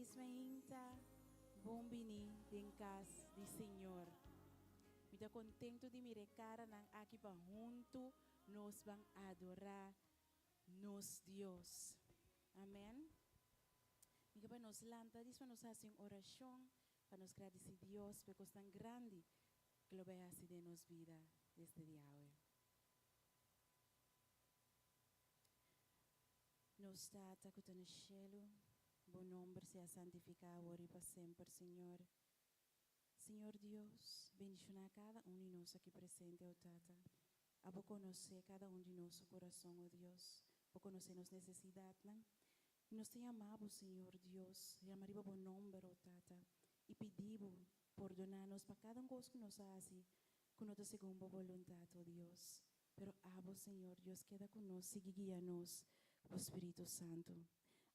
Ismainta, bom bini din casa do Senhor. Me dá contento de me recara nang aqui para junto, nós vamos adorar nos Deus. Amém. Me para nos lanta, diz para nos fazer uma oração, para nos agradecer a Deus, porque é tão grande que lo vai fazer de nos vida desde dia hoje. Nos está atacando no cielo, bom nome seja santificado agora e para sempre, Senhor. Senhor Deus, bendicionar cada um de nós aqui presente, ó Tata. A conhecer cada um de nosso coração, ó Deus. A conhecer nossas necessidades, não? E nós te amamos, Senhor Deus. Chamamos bom nome, ó Tata. E pedimos perdonar-nos para cada coisa que nos faz, com nossa segunda vontade, ó Deus. Pero abo, Senhor Deus, queda conosco e guia-nos, o Espírito Santo.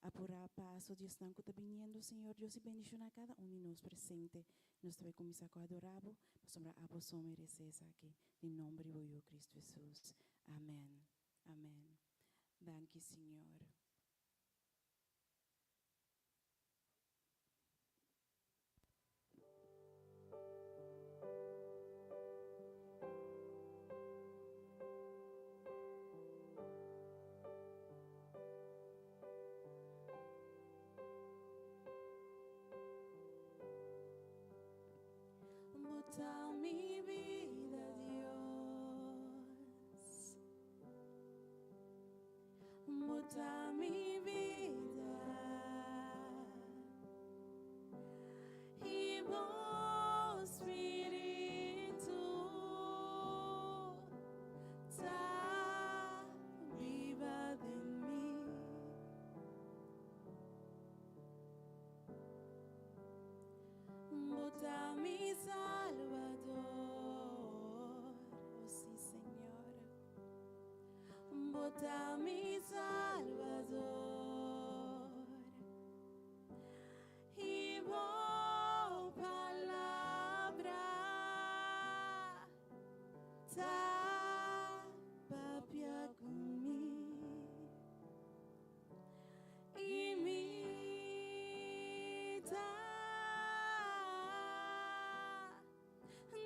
Apurar passo, Deus não está vindo, Senhor Deus, e bendicionar cada um de nós presente. Nós também começamos a adorar, mas sobre a vossa merecer aqui. Em nome de Cristo Jesus. Amém. Amém. Danke, Senhor. Botar mi vida, Dios. Botar mi vida. Y vos, Espíritu, está viva de mí. Botar mi Salvador, oh sí, Señor. Botar mi Salvador y voz palabra ta papia conmigo y mi ta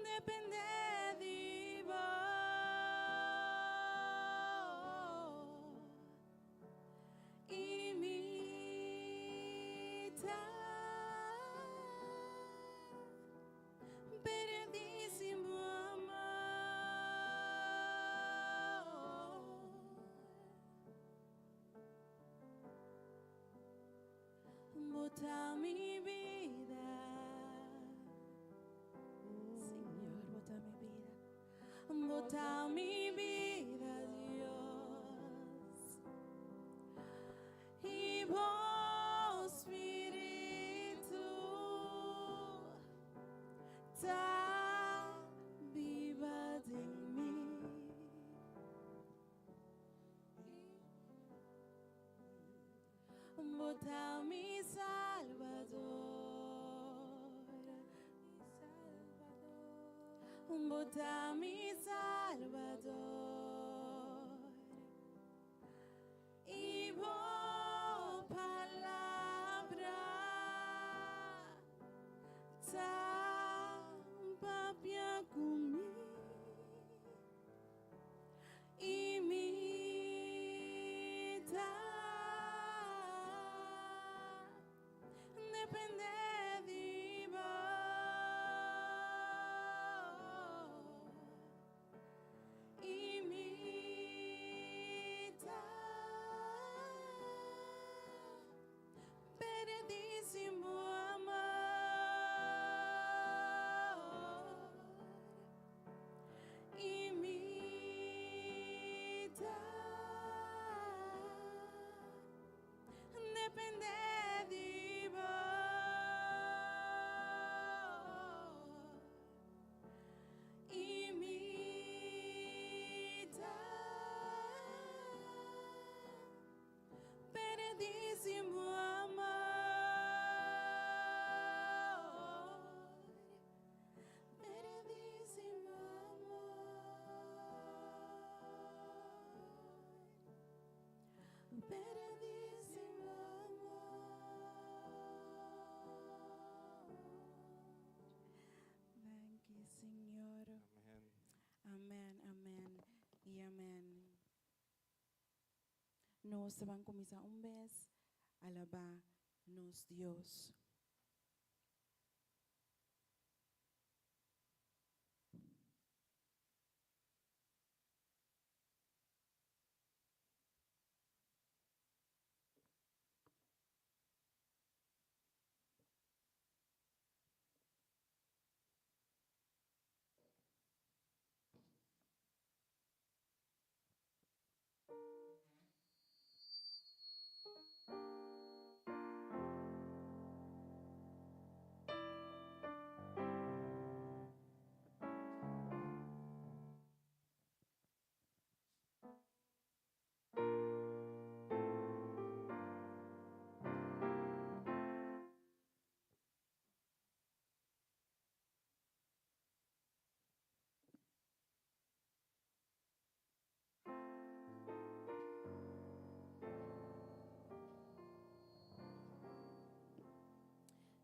depende de vos. Peredísimo amor, botar mi vida, Señor, botar mi vida, botar mi vida, Dios, y vos, Espíritu, está viva de mí. Botar mi Salvador, botar mi Salvador y vos palabra tan papia conmigo y mi ta depende de vos y mi ta peredísimo amor y mi ta depende de vos. Nós vamos começar vez a alabar nos Deus.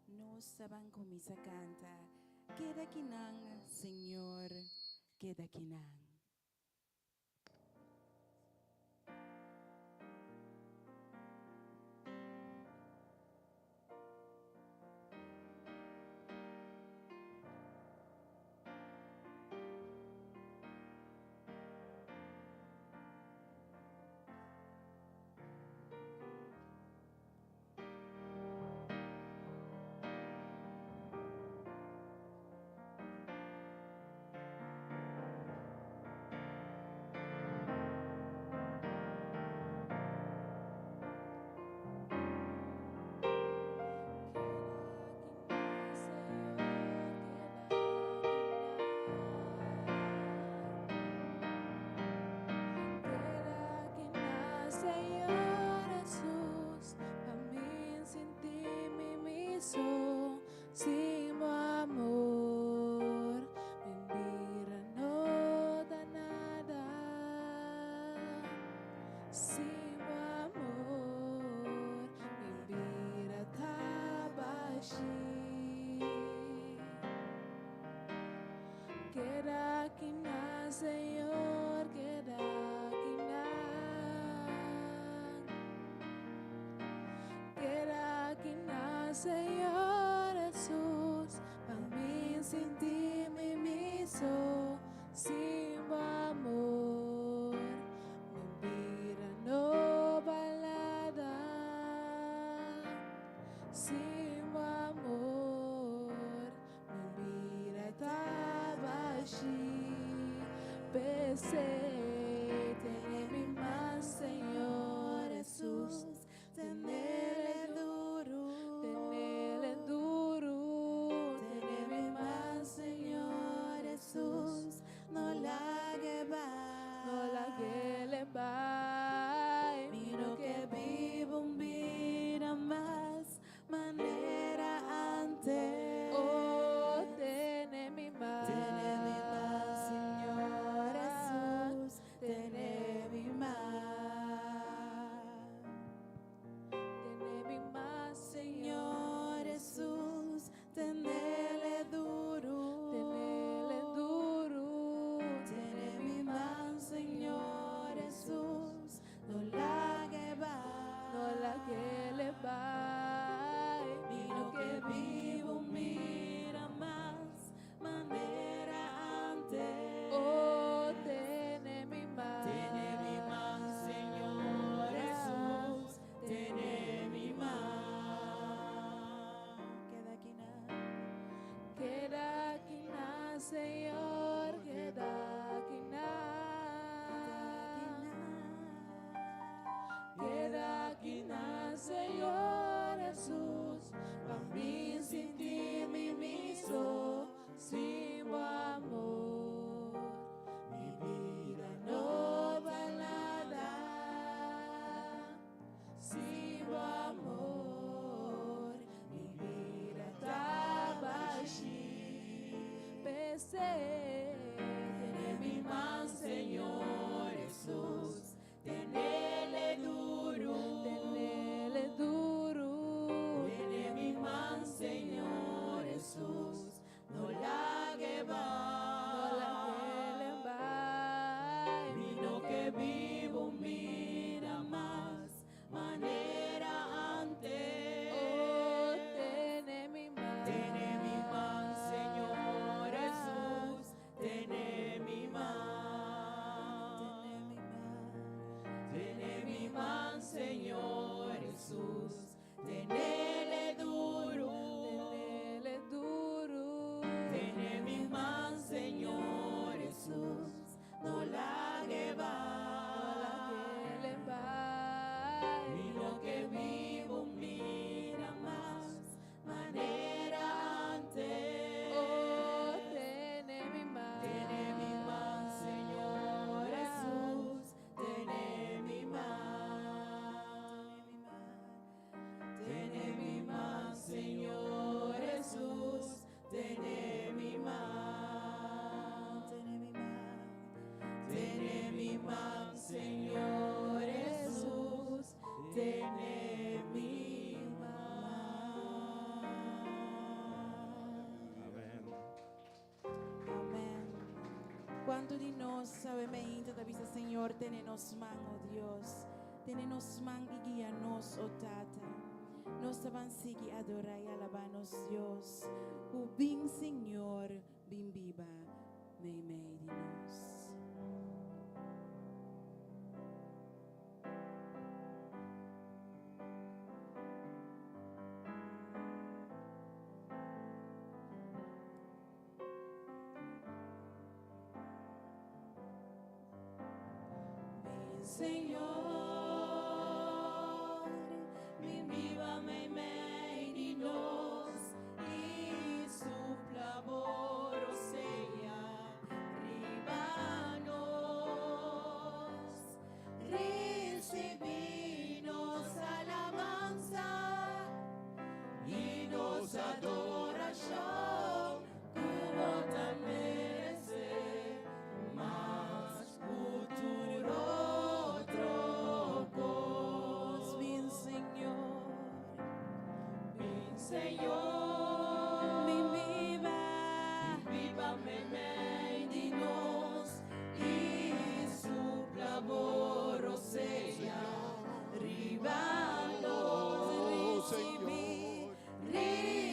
Nós vamos começar a cantar. Queda aqui não, Senhor, queda aqui não. Senhor, queda aqui na Senhor Jesus, para mim sentir-me miso, sim, amor, me vira no balada, sim, amor, me vira tabaxi. Teneme más, Señor Jesús, tenele duro, teneme más, Señor Jesús, no la que le va, miro que vivo un vida más, manera antes, oh, teneme más, Señor Jesús, tenele duro, teneme más, Señor Jesús, no la que le va, miro que vivo, mira más, manera antes, oh, teneme más, Señor Jesús, teneme más. Queda aquí na, Señor, queda aquí na. Queda aquí na, Señor Jesús, para mí sentir-me miso, sin amor, mi vida no vale nada, sin amor, mi vida está baixi. Teneme más, Señor Jesús, tenele duro, teneme más, Señor Jesús, no la que va, vino que vivo, mira más, tiene mi mano. Amen. Amén. Quanto di nós sabemos ainda da vista, Senhor, tem nos mãos, oh Deus. Tem nos mãos e guia nos, oh Tata. Nós vamos seguir adorar e alabar nos Deus. O bem, Senhor, bem viva, meio de nós. Senhor, mi viva me di nos y supla borosea ribanos, recibinos alabanza y nos adoración, como tan merece más futuro. Senhor, mi viva me di nos y supla borosea ribanos,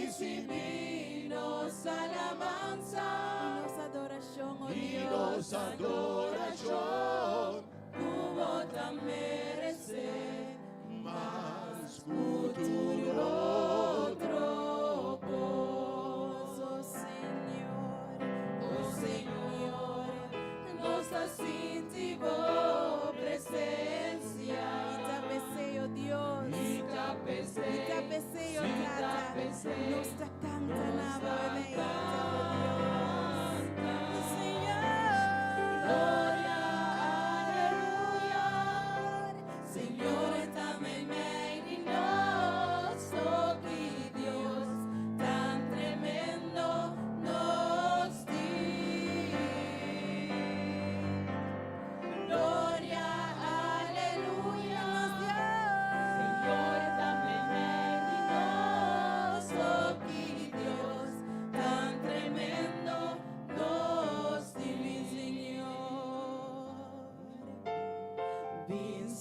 recibinos alabanza y nos adoración, como tan merece más futuro. Nos está cantando,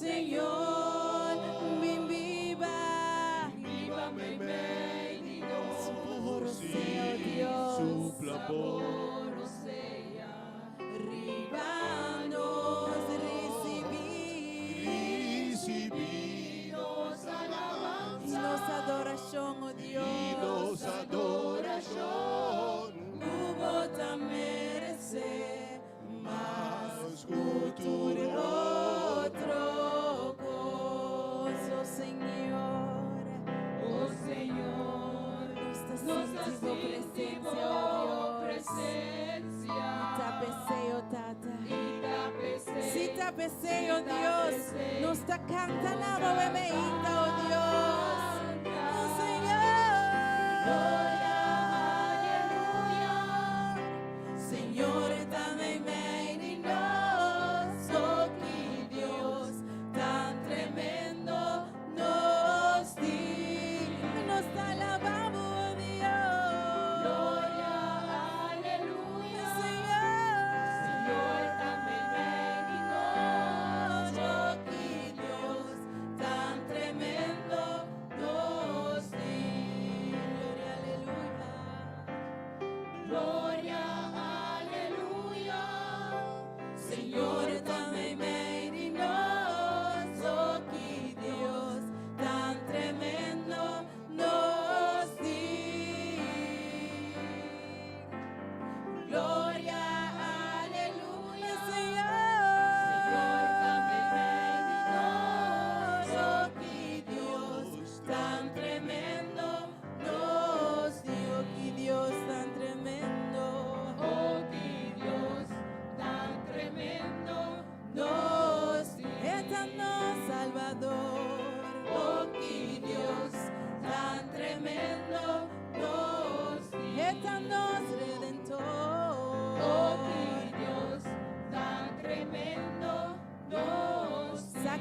Senhor, mi viva me di nos, borosea, Dios, Supla borosea ribanos, recibinos alabanza nos adoración, oh Dios, y nos adoración, como tan merece más futuro. Nossa presencia, Itapecei, oh Tata, Itapecei, oh Dios, nos está cantando ainda, oh Dios, oh Senhor, glória, aleluia, Senhor, também vem de nós, oh que Deus tão tremendo nos diz, nos está alabando.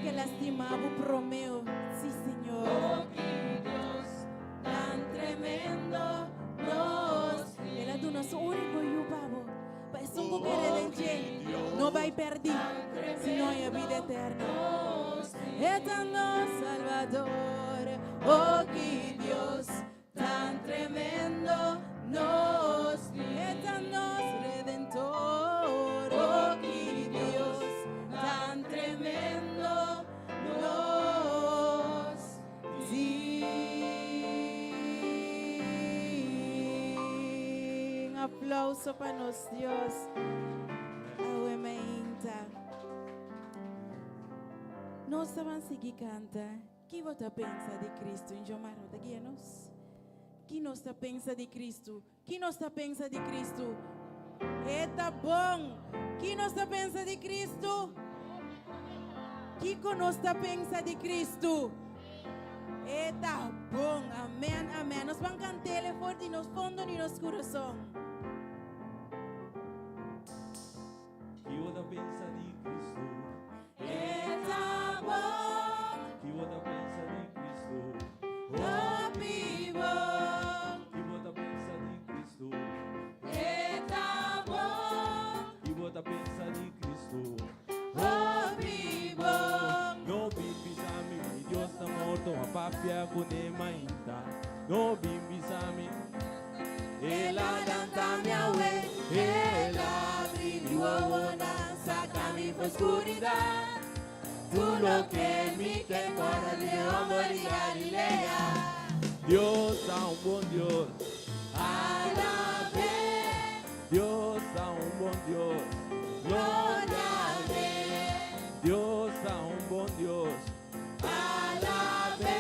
Que lastimava o promeu, vai perder, sino a vida eterna. Eterno Salvador, oh que Dios tan tremendo nos dio. Eterno Redentor, oh que Dios tan tremendo nos dio. Un aplauso para nos Dios. Nós estavam seguindo cantar. Que você pensa de Cristo em Jomaro da Guianos? Que nós pensa de Cristo? Que nós pensa de Cristo? Tá bom. Que nós pensa de Cristo? Que nós pensa de Cristo? Tá bom. Amém, amém. Nós vamos cantar forte nos fundos e nos coração. Que você pensa de Cristo? Que você pensa de Cristo? Oh, vivo. Que você pensa de Cristo? Tá bom. Que você pensa de Cristo? Oh, vivo. No bimbisami, mi Dios está morto, a papia con emainta. No bimbisami, ela danta mi awe, ela brindi wawona, sacami por oscuridad. Tú lo que mi te guarda de hombre y Galilea. Dios a un buen Dios, alabe. Dios a un buen Dios, gloria a Dios a un buen Dios, alabe.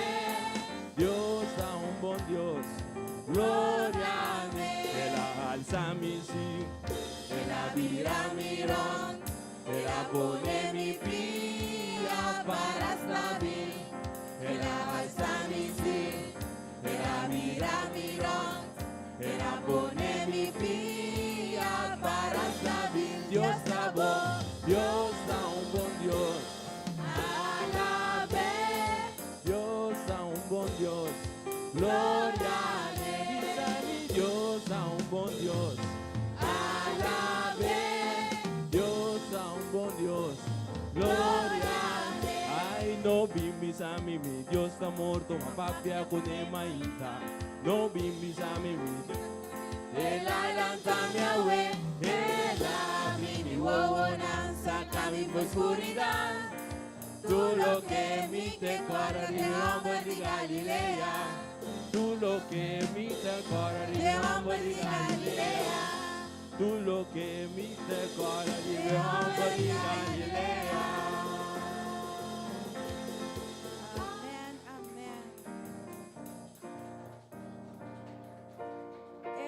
Dios a un buen Dios, gloria a Él alza mi sí, Él abrirá mi ron, Él pone mi pía para eslavir, Él alza mi sí, Él abrirá mi ron, Él pone mi pía para eslavir. Dios sabó, Dios a un buen Dios, alabe. Dios a un buen Dios, gloria a Dios a un buen Dios, alabe. Dios a un buen Dios, gloria a Ay, no bimbisami, mi Dios está muerto, ma papia con emaita. No bimbisami, mi Dios. El alanta mi awe, el abri mi wawona, saca mi oscuridad. Tú lo que mi te corre de hombre de Galilea. Tú lo que mi te corre de hombre de Galilea. Tú lo que mi te corre de hombre de Galilea. Amén, amén.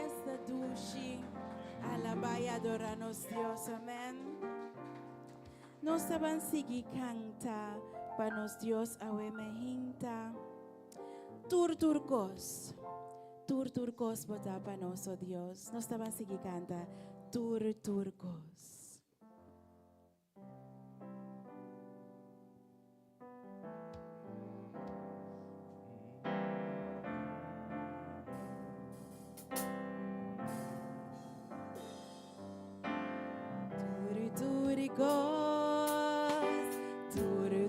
Esta dulce alaba y adoramos Dios, amén. Nos saben seguir canta para nos Dios awemehinta. Turcos bota para nos, oh Dios. Nos saben seguir canta. Turcos.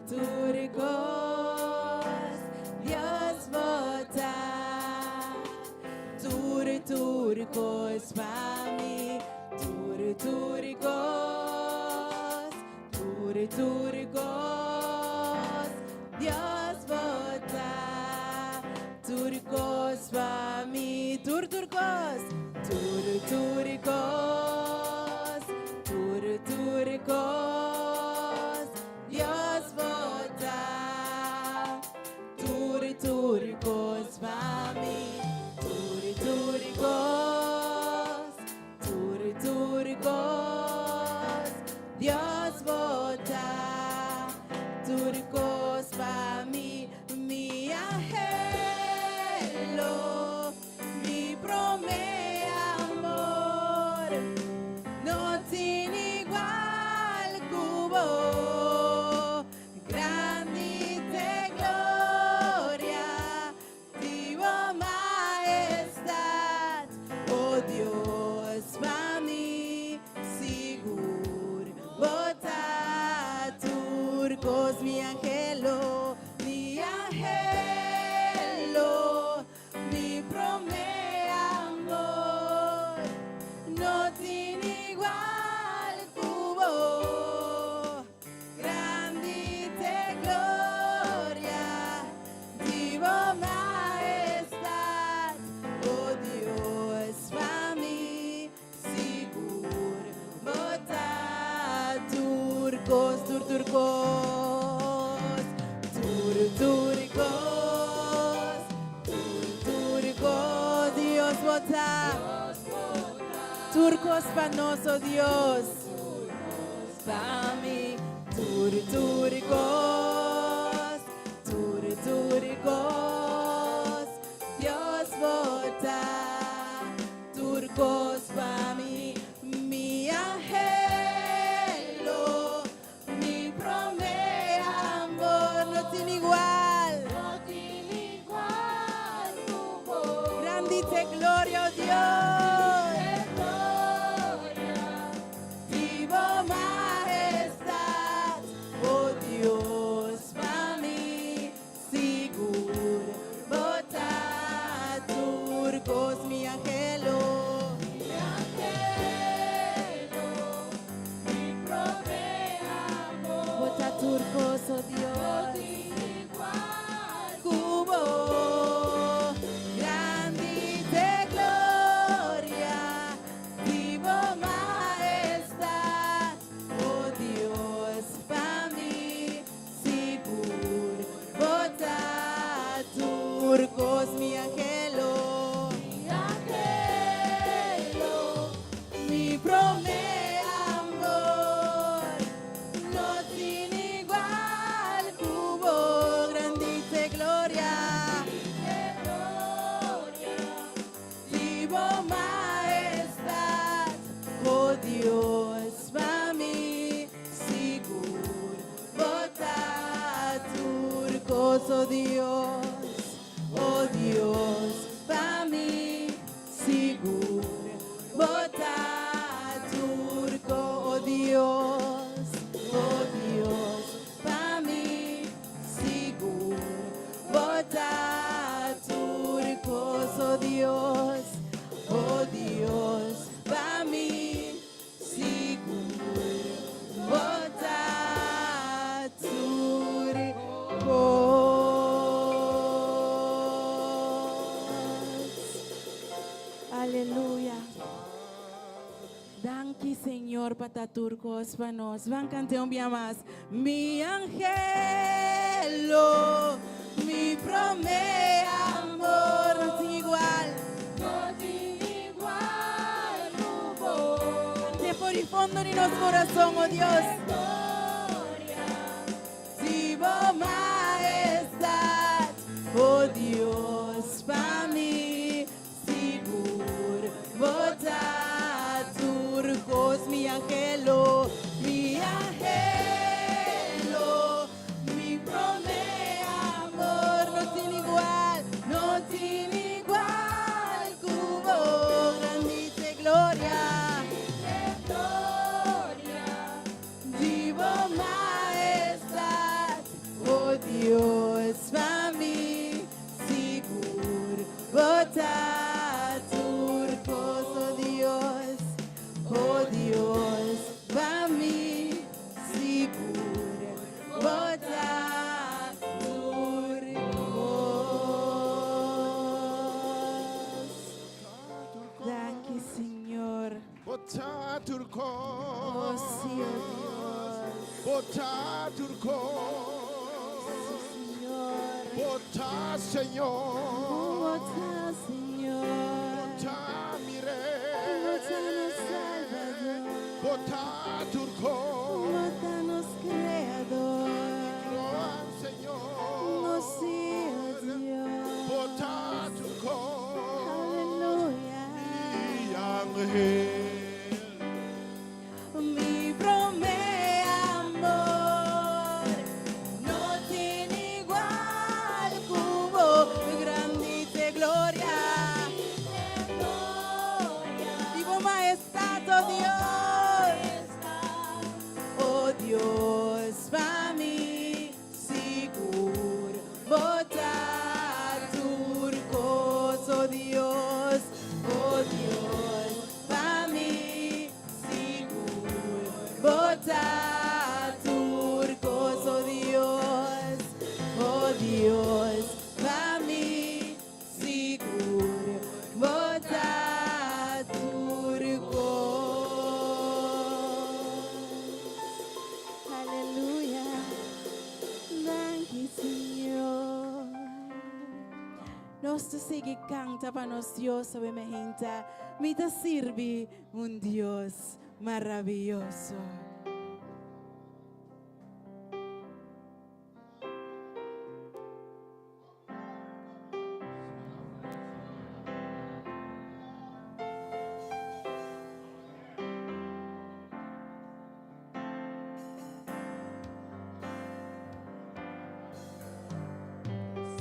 Turcos, Dios vota. Turcos para mí, turcos, Dios vota. Turcos para mí, turcos, Dios vota. Turcos para mí, turcos, Dios vota. Turcos para mí, mi angelo, mi pro. bota. Turcos panoso Dios. Para mí, turcos, turcos, Dios bota. Turcos para mí, mi angelo, mi promesa, amor, no tiene igual. Grandite gloria, oh Dios. Vivo majestad, oh Dios, para mí, seguro, bota. Turcos, mi angelo. Bota turcos, oh Dios. Cubo, grandite gloria, vivo majestad, oh Dios, para mí, seguro, bota turcos, mi angelo, mi promesa, amor, no tiene igual, cubo, grandite gloria, vivo majestad, oh Dios, para mí, seguro, bota turcos, oh Dios, para mí, seguro, bota turco, oh Dios, para mí, seguro, bota turcos, oh Dios, para mí, seguro, bota turcos. Aleluya. Danke, Señor, para turcos, para nos. Van a cantar un día más. Mi angelo, mi promesa, amor, no tiene igual. Cante por el fondo de nuestro corazón, oh Dios. Vivo majestad, oh Dios, para mí, seguro, bota turcos, mi angelo, mi promesa, amor, no tiene igual, cubo, grandite gloria, vivo majestad, oh Dios, para mí, seguro, bota turcos, oh Dios, para mí, seguro, bota turcos. Danke, Señor. Bota Oh, turcos, sí, oh Dios. bota turcos, Señor. bota Señor, Bota, Señor. bota mi Bota, rey, Salvador. bota turcos, Bota-nos, Creador. Gloria, Oh, Señor, sí, oh Dios. bota turcos, Aleluya. mi ángel. Mi promesa, amor, no tiene igual, cubo, grandite gloria. Vivo majestad, oh Dios, para mí. Nós te sigue canta para nós Deus, sabemos gente. Me te sirve um Deus maravilhoso.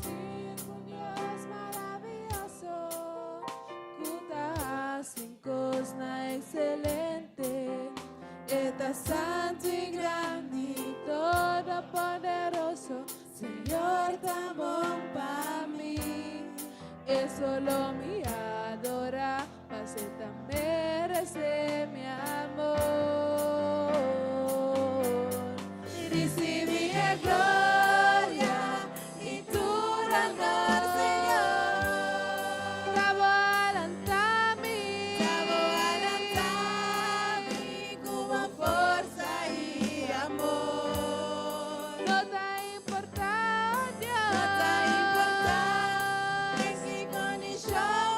Sim, um Deus maravilhoso, cuida cinco na excelente, está santo e grande, todo poderoso, Senhor tá bom para mim. Eu solo me adora, mas Ele merece mi amor. Recibe a glória e tu honor, Senhor. Cabo alantami com força e amor. Não tá importante, Se condição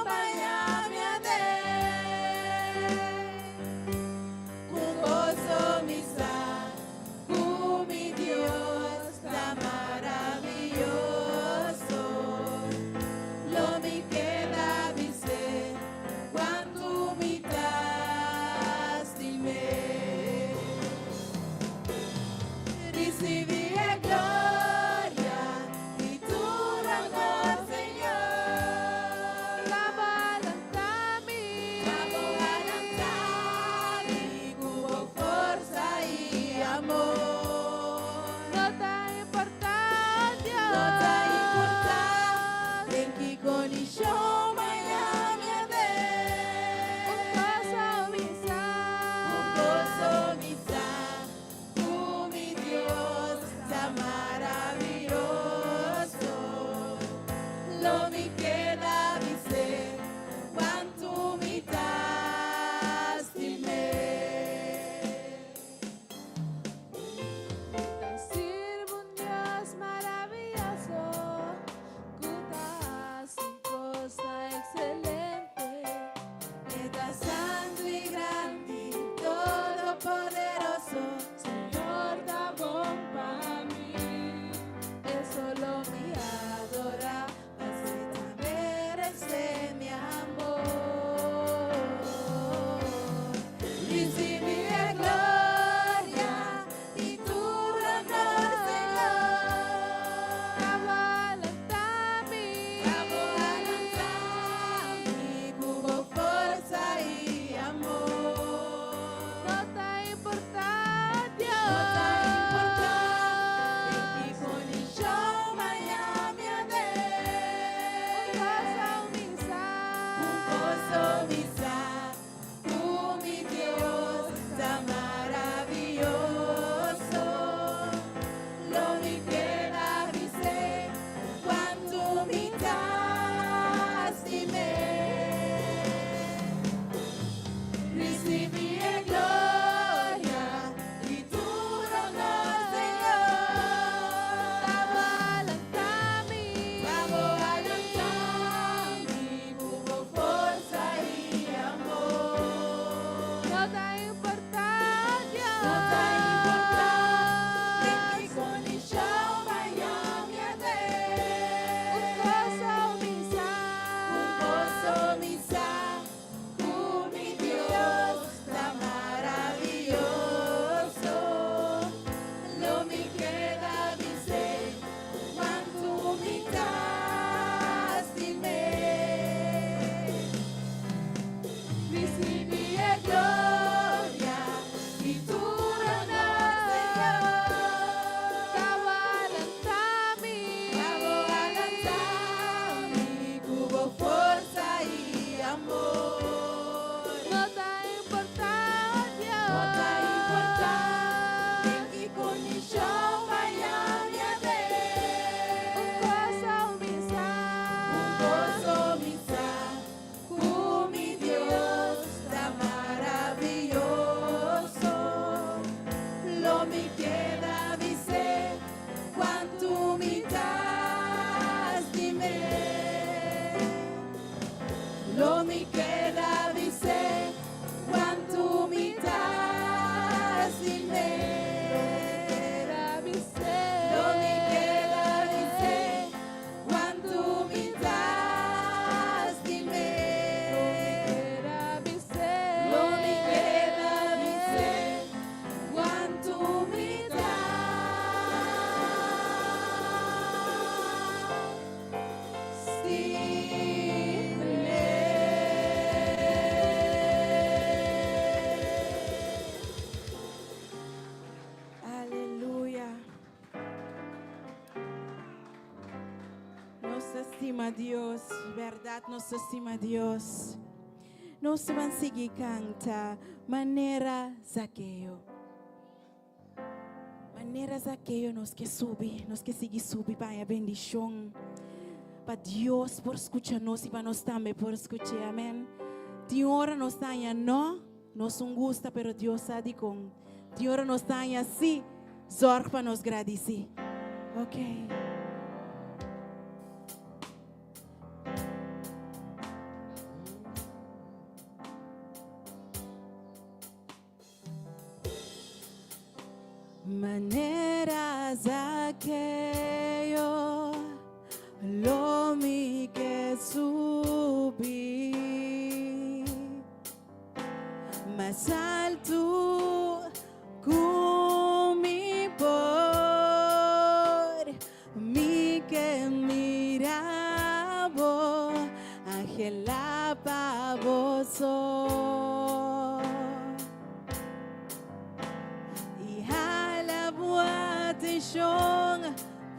Lo mi queda dice quanto mi das in me. Lo mi queda dice quanto mi das in me. Lo mi queda dice quanto mi Aleluya. Nos estima Dios, verdad nos estima Dios. Nos van a seguir canta manera Zaqueo. Manera Zaqueo nos que subir, nos que seguir subir para a bendición. Para Dios por escucharnos y para nos también por escuchar, amén. Dios nos está allá, no nos gusta, pero Dios sabe con. Dios nos está allá, sí, zorg para nos agradecer. Ok. Maneras aquello lo mi que subí más alto con mi por mi que miraba Ángela pavoso y a la atención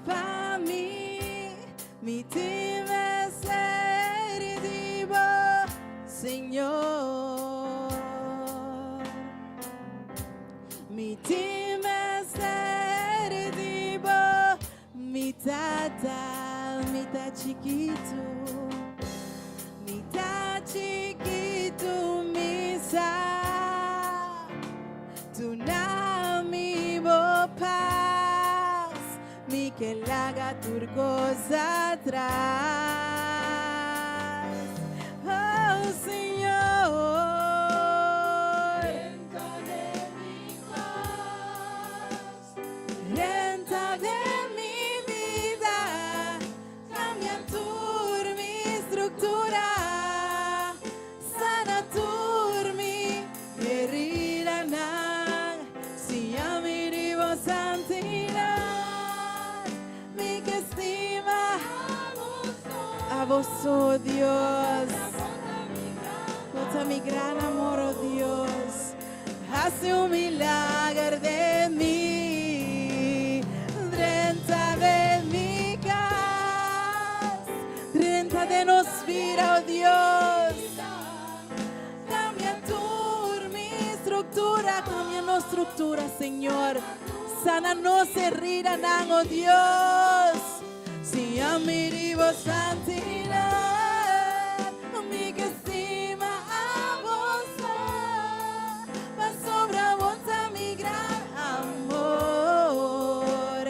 para mí mi time ser divo Señor mi time ser divo mi tata chiquito mi sa tu na mi bo paz mi que la haga turcos atrás oh Señor renta de mi paz renta de mi vida cambia mi estructura sana mi herida si a mi vivo santidad mi que estima a vos oh Dios bota mi gran amor oh Dios hace un milagro de mí renta de mi casa renta de nos vida oh Dios cambia mi estructura cambia nuestra estructura Señor sana nos herida oh Dios si a mi vivo santidad mi que estima a vos va sobra vos a mi gran amor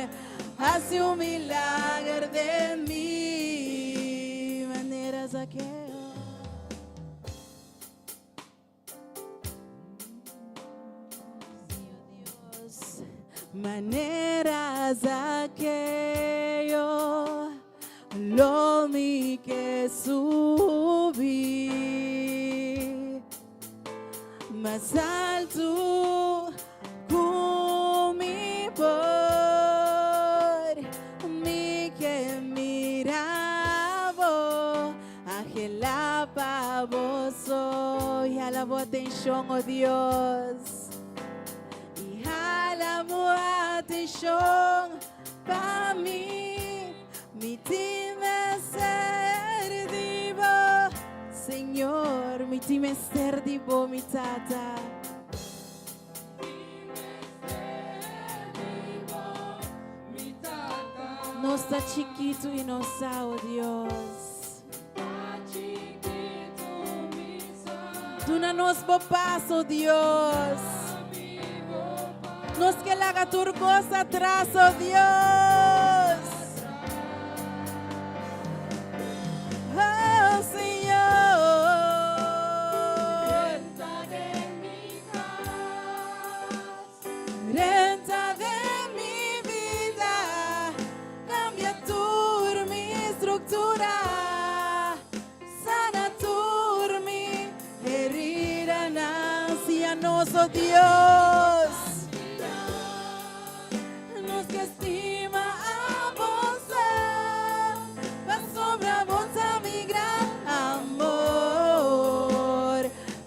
hace un milagro de mí maneras aquello maneras aquello lo mi que subí más alto con mi por mi que miraba Ángela pavoso y alabo atención oh Dios atención para mí, mi time ser divo, Señor, mi time ser divo, mi tata. No está chiquito y no está, oh Dios. Tú no nos bopas, oh Dios. Nos que la haga turcos atrás, oh Dios. Oh Señor. Scriptura, sana turmi, herida ancianos, oh Dios, nos que estima a vos, va sobre vos a mi gran amor,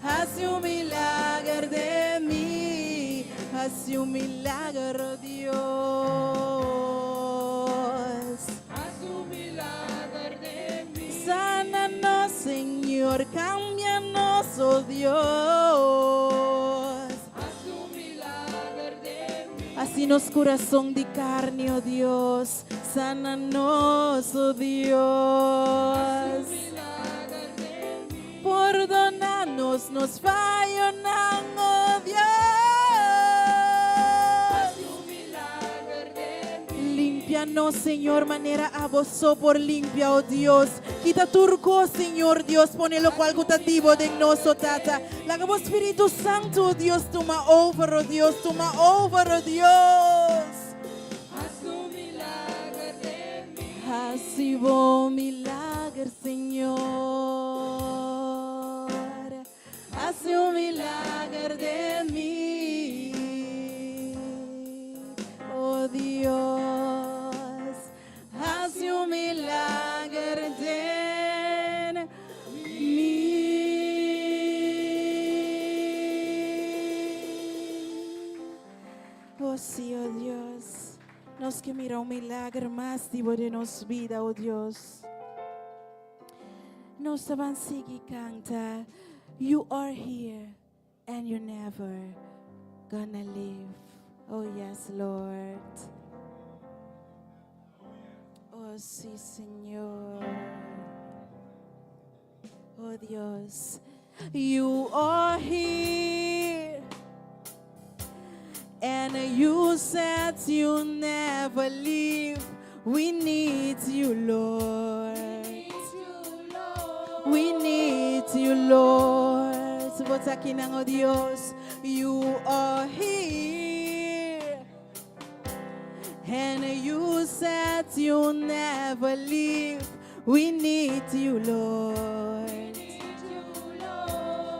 hace un milagro de mí, hace un milagro, Dios. Sánanos, Señor, cámbianos, oh Dios. Así nos corazón de carne, oh Dios. Sánanos, oh Dios. Perdónanos, nos fallan, oh Dios. Límpianos, Señor, manera a vos por limpia, oh Dios. Quita turco, Señor Dios, pone lo cual gutativo de noso, tata. La vos Espíritu Santo, oh Dios, toma over, oh Dios, toma over, oh Dios. Así vos milagro, Señor. Hace un milagro de mí, oh Dios. Hace un milagro de mí. Oh sí, oh Dios. Nos que mira un milagro más divo de nos vida, oh Dios. Nos avanzigi y canta. You are here and you're never gonna leave. Oh yes, Lord. Oh sí, Señor. Oh Dios. You are here and you said you never leave. We need you, Lord. We need you, Lord. Subot sa kinang, oh Dios. You are here and you said you never leave. We need you, Lord.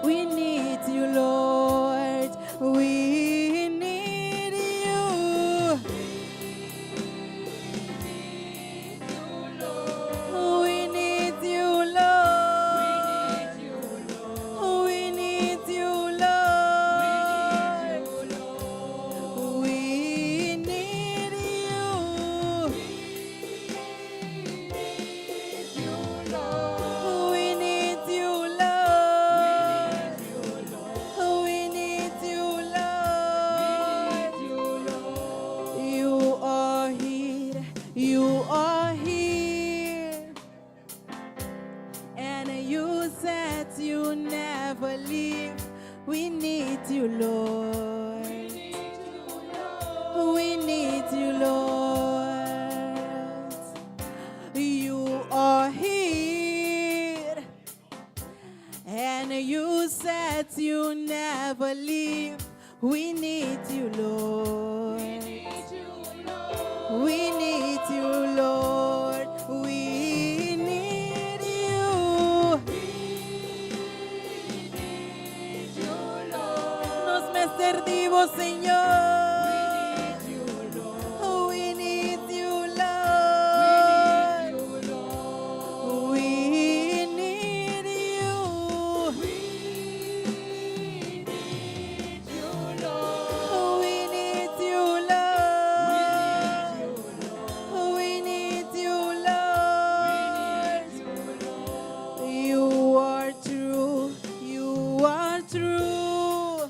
We need you, Lord. We need you. We need you, Lord. We need you, Lord. We need you. We need you, Lord. We need you, Lord. You are here. You are here. And you said you never leave. We need you, Lord. We need you, Lord. You are here. And you said you never leave. We need you, Lord. We need you, Lord. We need you. Nos me servimos, Señor. We need you, Lord. We need you. We need you, Lord. We need you, Lord. You are true. You are true.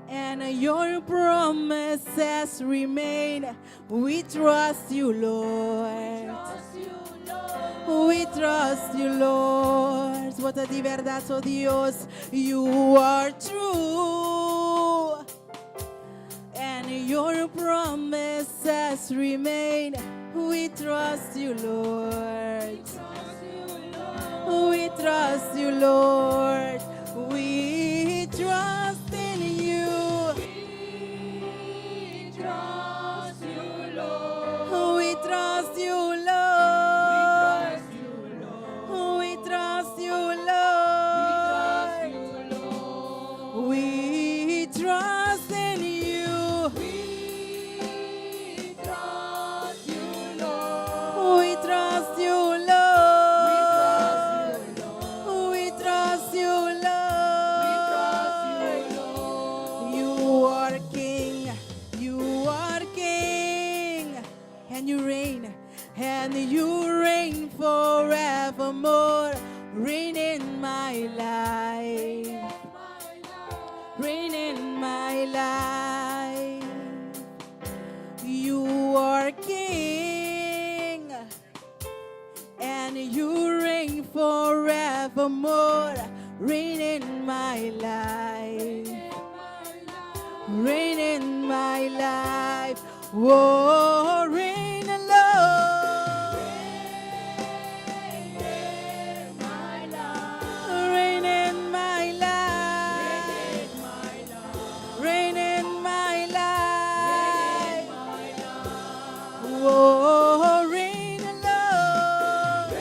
And your promises remain. We trust you, Lord. We trust you, Lord. What a di verdad, oh Dios. You are true. And your promises remain. We trust you, Lord. We trust you, Lord. We trust in you. We trust you, Lord. forevermore. Reign in my life. Reign in my life. You are King, and you reign forevermore. Reign in my life. Reign in my life. Whoa, reign alone. Reign in my life. Reign in my life. Whoa, reign alone.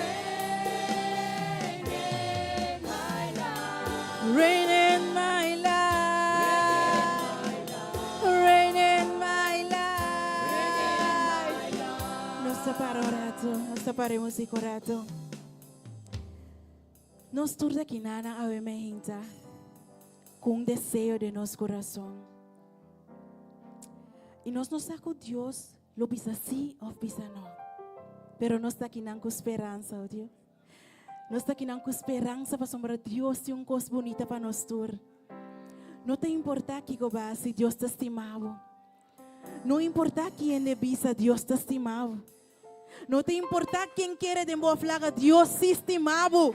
Reign in my life. Reign in my life. Nossa para orato, nossa para música orato. Nós todos aqui nana a hinta com um desejo de nosso coração. E nós não sabemos que Deus lo bisa assim ou bisa não. Pero nós está aqui com esperança, oh Deus. Nós está aqui com esperança para sombra Deus tem uma coisa bonita para nós todos. Não tem importa que goba se Deus te estimava. Não importa quem é bisa, Deus te estimava. Não tem importa quem quer de boa flaga, Deus se estimava.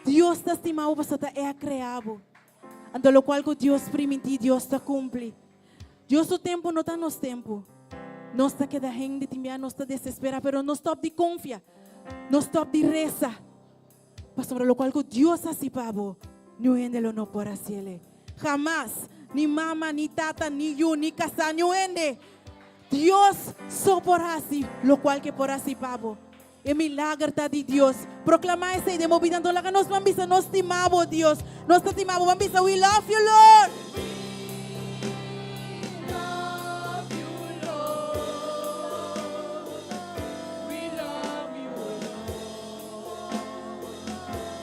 Deus te estimava para você é criado. Ante lo qual que Deus permitiu, Deus te cumpre. Deus o tempo não está nos tempo. Nós está que da gente também nós está desespera, pero não stop de confia. Não stop de reza. Para sobre lo qual que Deus assim pavo. Não ende lo no por así. Jamás ni mama, ni tata, ni yo, ni casa, no ende. Dios só por así, lo cual que por así pavo. É milagre de Deus. Proclamar essa ideia, movidando lá que nós vamos ver, nós estimamos Deus. Nós estimamos, vamos ver, we love you, Lord.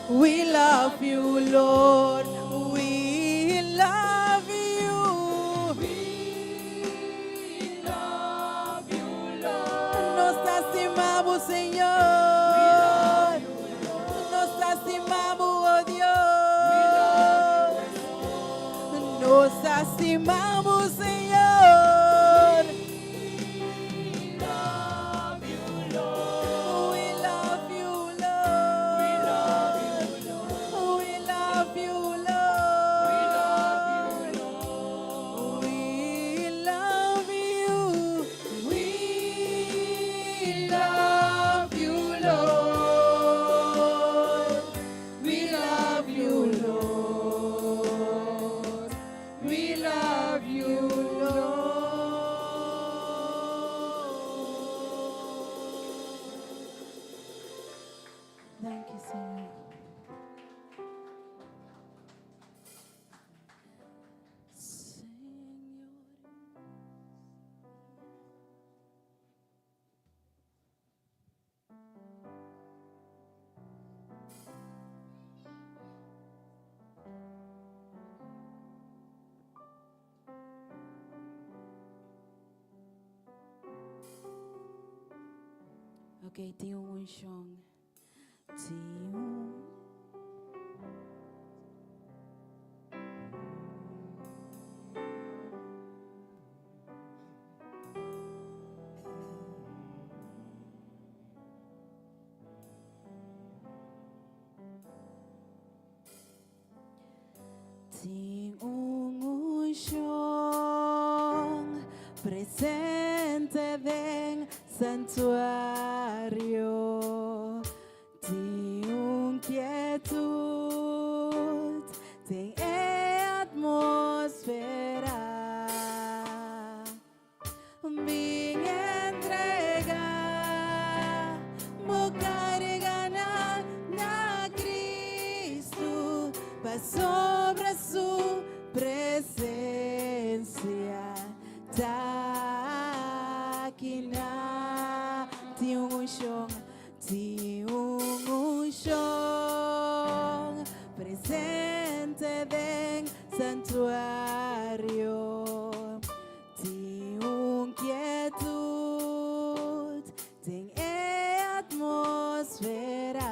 We love you, Lord. We love you. We love you, Lord. Nos estimamos, Señor. Nos estimamos, oh Dios. Nos estimamos, Señor. Thank you, Señor. Ok, tem um chão. Tem um chão presente em santuário. Tem quietud, tem atmosfera. Vim entregar, vou carregar na Cristo, para sobre a sua presença. Tá aqui na tem um chão. Tem um chão presente em santuário. Tem quietud, tem atmosfera.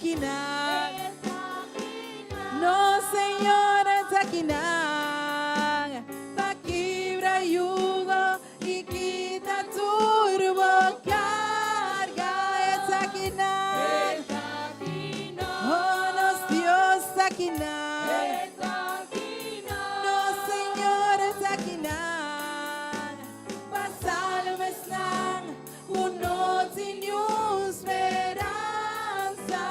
takinang. No, Señor, takinang. Paquibra yugo y quita turbo carga. Takinang. Oh, nos Dios takinang. No, Señor, takinang. Pasalmes ng punot inyong esperanza.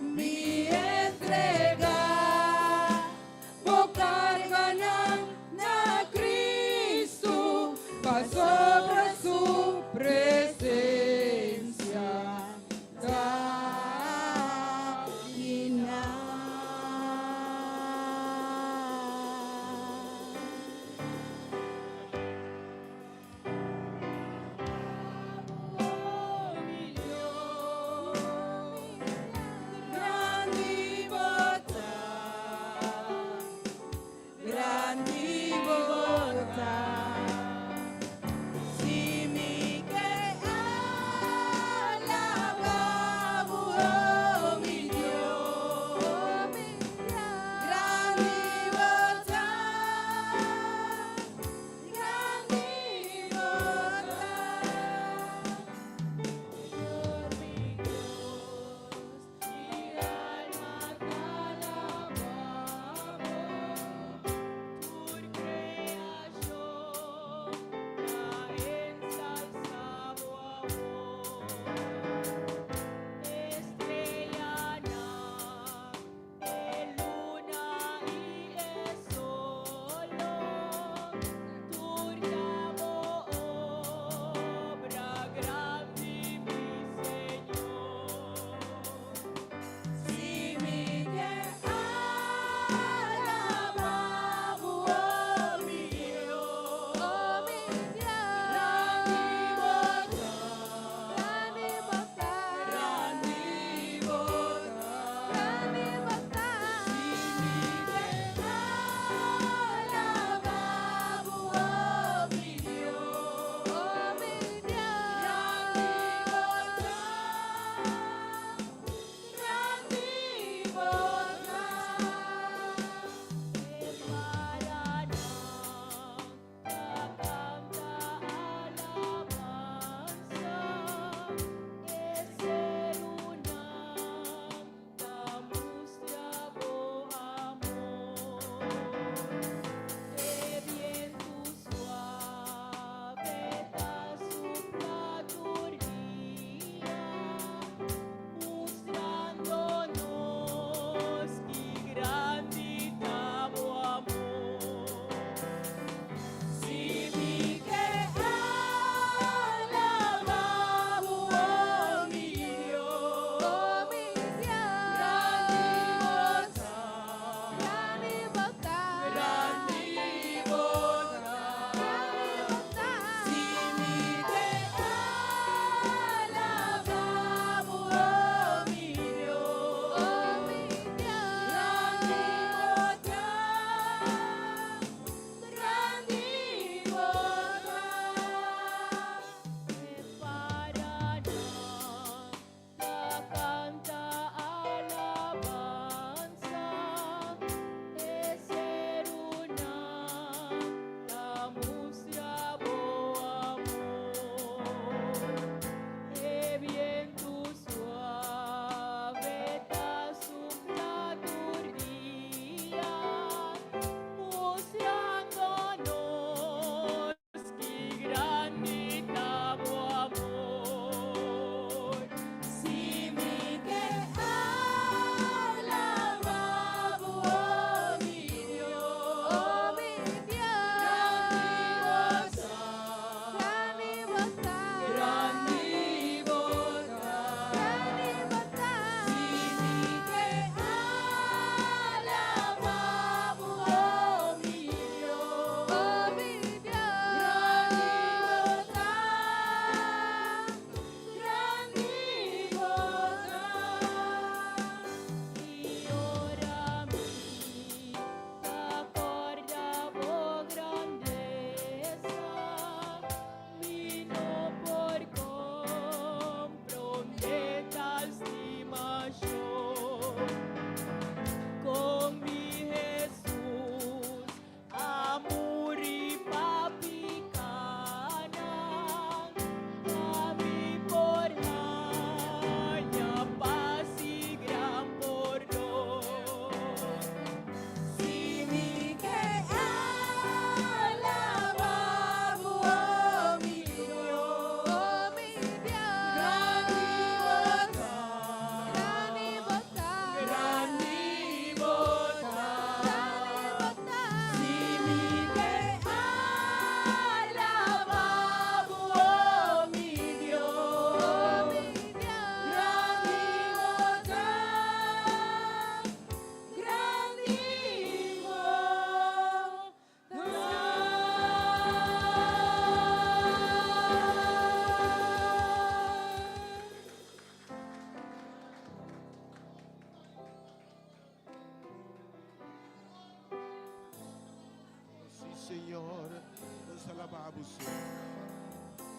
Mi entrega o carga na Cristo, pasobra su presencia.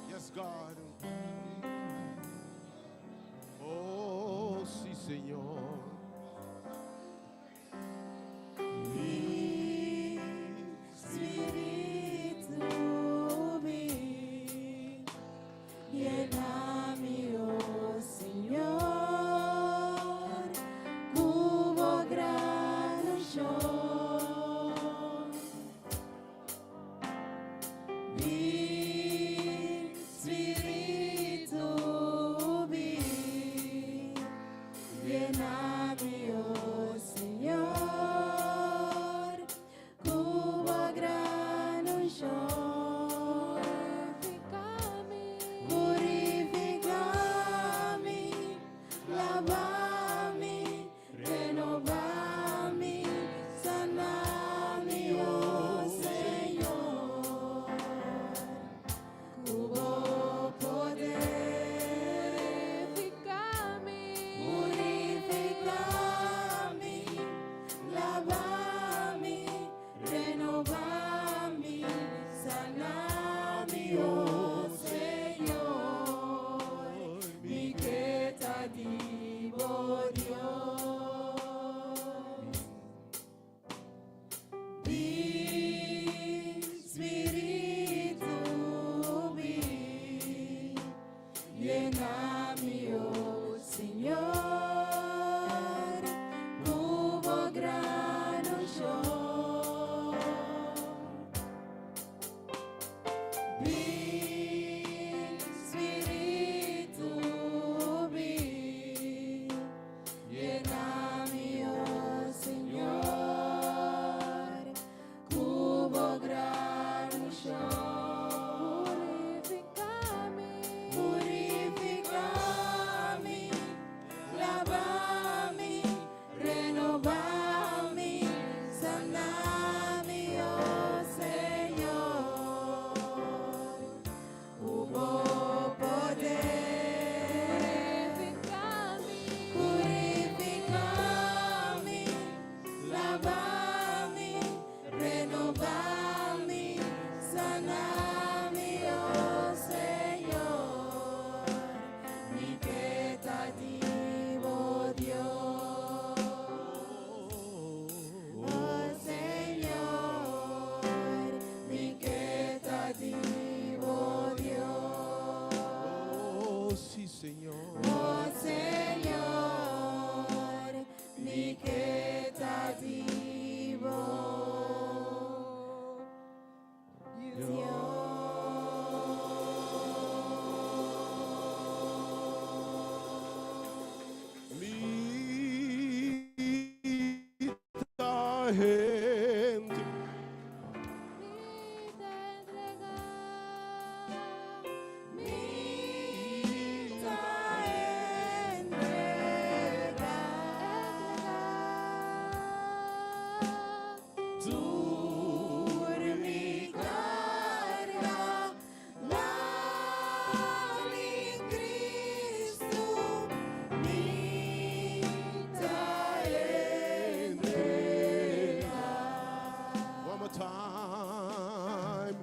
Yes, God. Oh, sí, Señor. Mi Espíritu ven, lléname, oh Señor, como grano yo. Mi Espíritu ven, lléname, oh Señor, como grano yo. Purificame, lavame, renovame, saname, oh Señor. Hubo poder, purificame, lavame, renovame, saname, oh Señor. Mi que te digo, Dios. Ven, Espíritu, ven, lléname, oh Señor, como grano yo. Ven, Espíritu, ven, lléname, oh Señor, como grano yo. Purificame, lavame, renovame, saname, oh Señor. Hubo poder, purificame, lavame, renovame, saname, oh Señor. Mi que te digo, Dios. Oh Señor, mi que te digo, Dios. Oh, sí, Señor. Oh Señor, mi que te digo, Mi gente. mi carga, dale Cristo, mi entrega. One more time.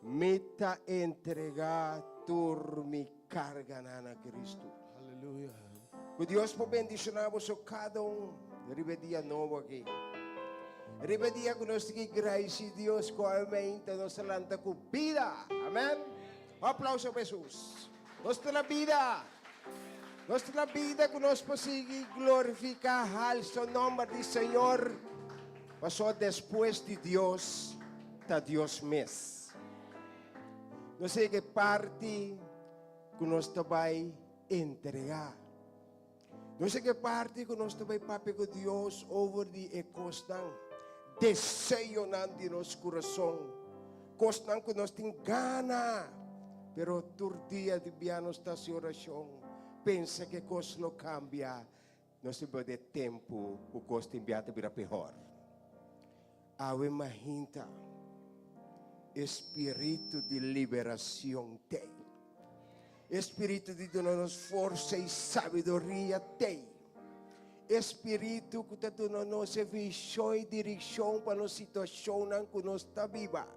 Mita entregar turmi carga nana Cristo. Hallelujah. Que Deus por bendicionar você cada dia novo aqui. Dia que nós temos graça de Deus com a mente nossa lanta com vida. Amém. Aplauso a Jesus. Nossa vida. Nossa vida que nós possamos glorificar o seu nome de Senhor. Passou depois de Deus, está Deus mesmo. Não sei que parte que nós também entregar. Não sei que parte que nós também papi com Deus over de ecostan. Desejo de nosso coração. Costan que nós tem gana. Pero tur dia de bianos está em oração. Pensa que coisa não cambia. Nós temos de tempo o costo enviado para pior. Awe mahinta. Espírito de liberação tem. Espírito de donar-nos força e sabedoria tem. Espírito que está dando-nos visão e direção para a situação em que nós estamos viva.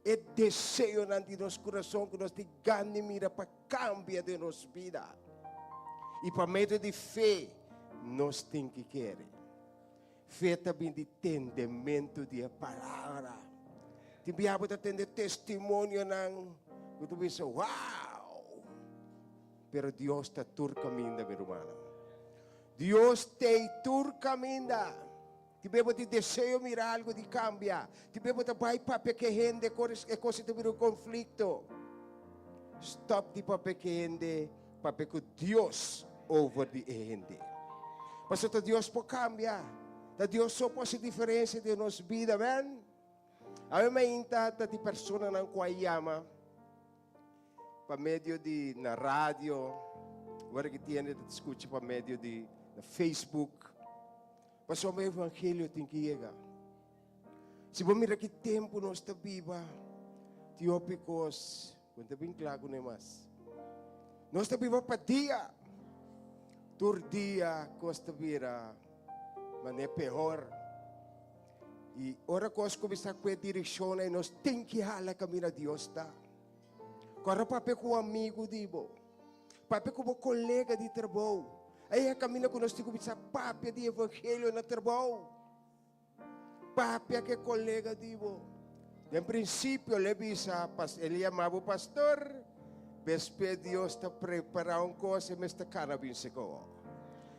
E desejo de nosso coração que nós tenhamos mira para cambiar de nossa vida. E para meio de fé, nós temos que querer. Fé também de entendimento da palavra. Tibiabo está tendo testemunho não. Que tu pensa, uau! Pero Deus está tur caminho, meu irmão. Deus tem tur caminho. Tibiabo te desejo mirar algo de cambiar. Tibiabo te vai para pequeno de coisa de um conflito. Stop de para pequeno para que Deus over de gente. Mas Deus pode cambiar. Deus só pode diferença de nossa vida, amém? A mim intata de pessoa não conhama para meio de na rádio, agora que tiene de escutar para meio de na Facebook. Mas o meu evangelho tem que chegar. Se você mira que tempo nós está viva, teópicos, quando bem claro não é mais. Nós está viva para dia. Tur dia costa vira, mas é pior. E ora coisa começar com a direção e nós tem que hala caminho a Deus tá. Agora papai com amigo dibo, papai com colega de trabalho, aí a caminho que nós temos que começar papai de evangelho na trabalho, papai que colega dibo. Em princípio ele chamava o pastor, después Deus está preparando uma coisa, mas está canabim se co.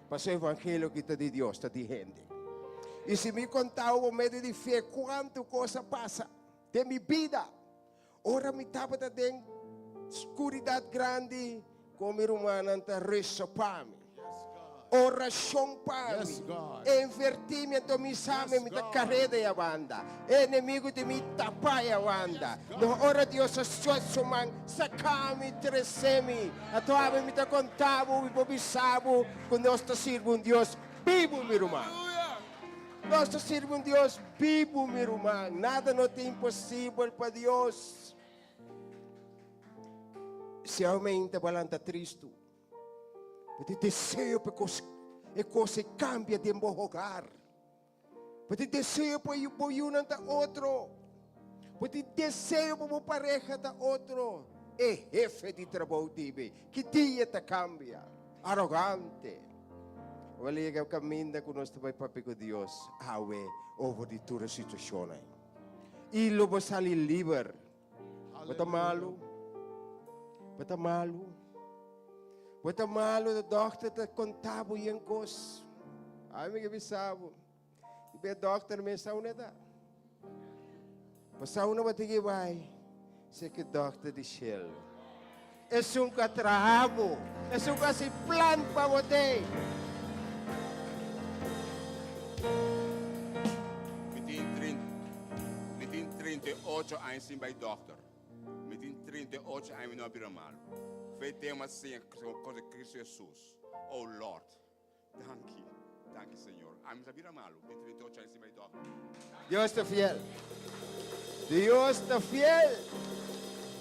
Mas o evangelho que está de Deus está de gente. E se me contar o meio de fé, quanto coisa passa de minha vida. Ora me estava dentro escuridade grande, como irmã anta reza para mim. Oração para Yes, mim. God. Invertimento me sabe, me da carrega e a banda. Inimigo de me tapar a banda. No ora Deus a sua suman, sacame, tresemi. A tua me da contavo, me bobisabo, quando nós te sirvo Deus vivo, meu irmão. Nós te servimos Deus vivo, meu irmão. Nada não é impossível para Deus. Se aumenta a balança triste, porque desejo para que coisa cambie de meu lugar. Porque desejo para eu não ter outro. Porque desejo para minha pareja ter outro. É jefe de trabalho, que dia te cambia. Arrogante. Wala yung caminho que nós também para com Deus, awe over de toda situação. E logo sali livre. Bata malo. Bata malo. Bata malo, o doctor te contava yung coisa. Ai me avisava. E o doctor me sauna. Pasauna ba tigi vai? Sei que doctor de Shell. É trabalho. É kasi plan para você. Metin 38 anos sem vai doctor. Metin 38 anos não abrir mal. Foi tema assim com Cristo Jesus. Oh Lord, thank you Senhor. Anos abrir mal. Metin 38 anos sem vai doctor. Deus está fiel. Deus está fiel.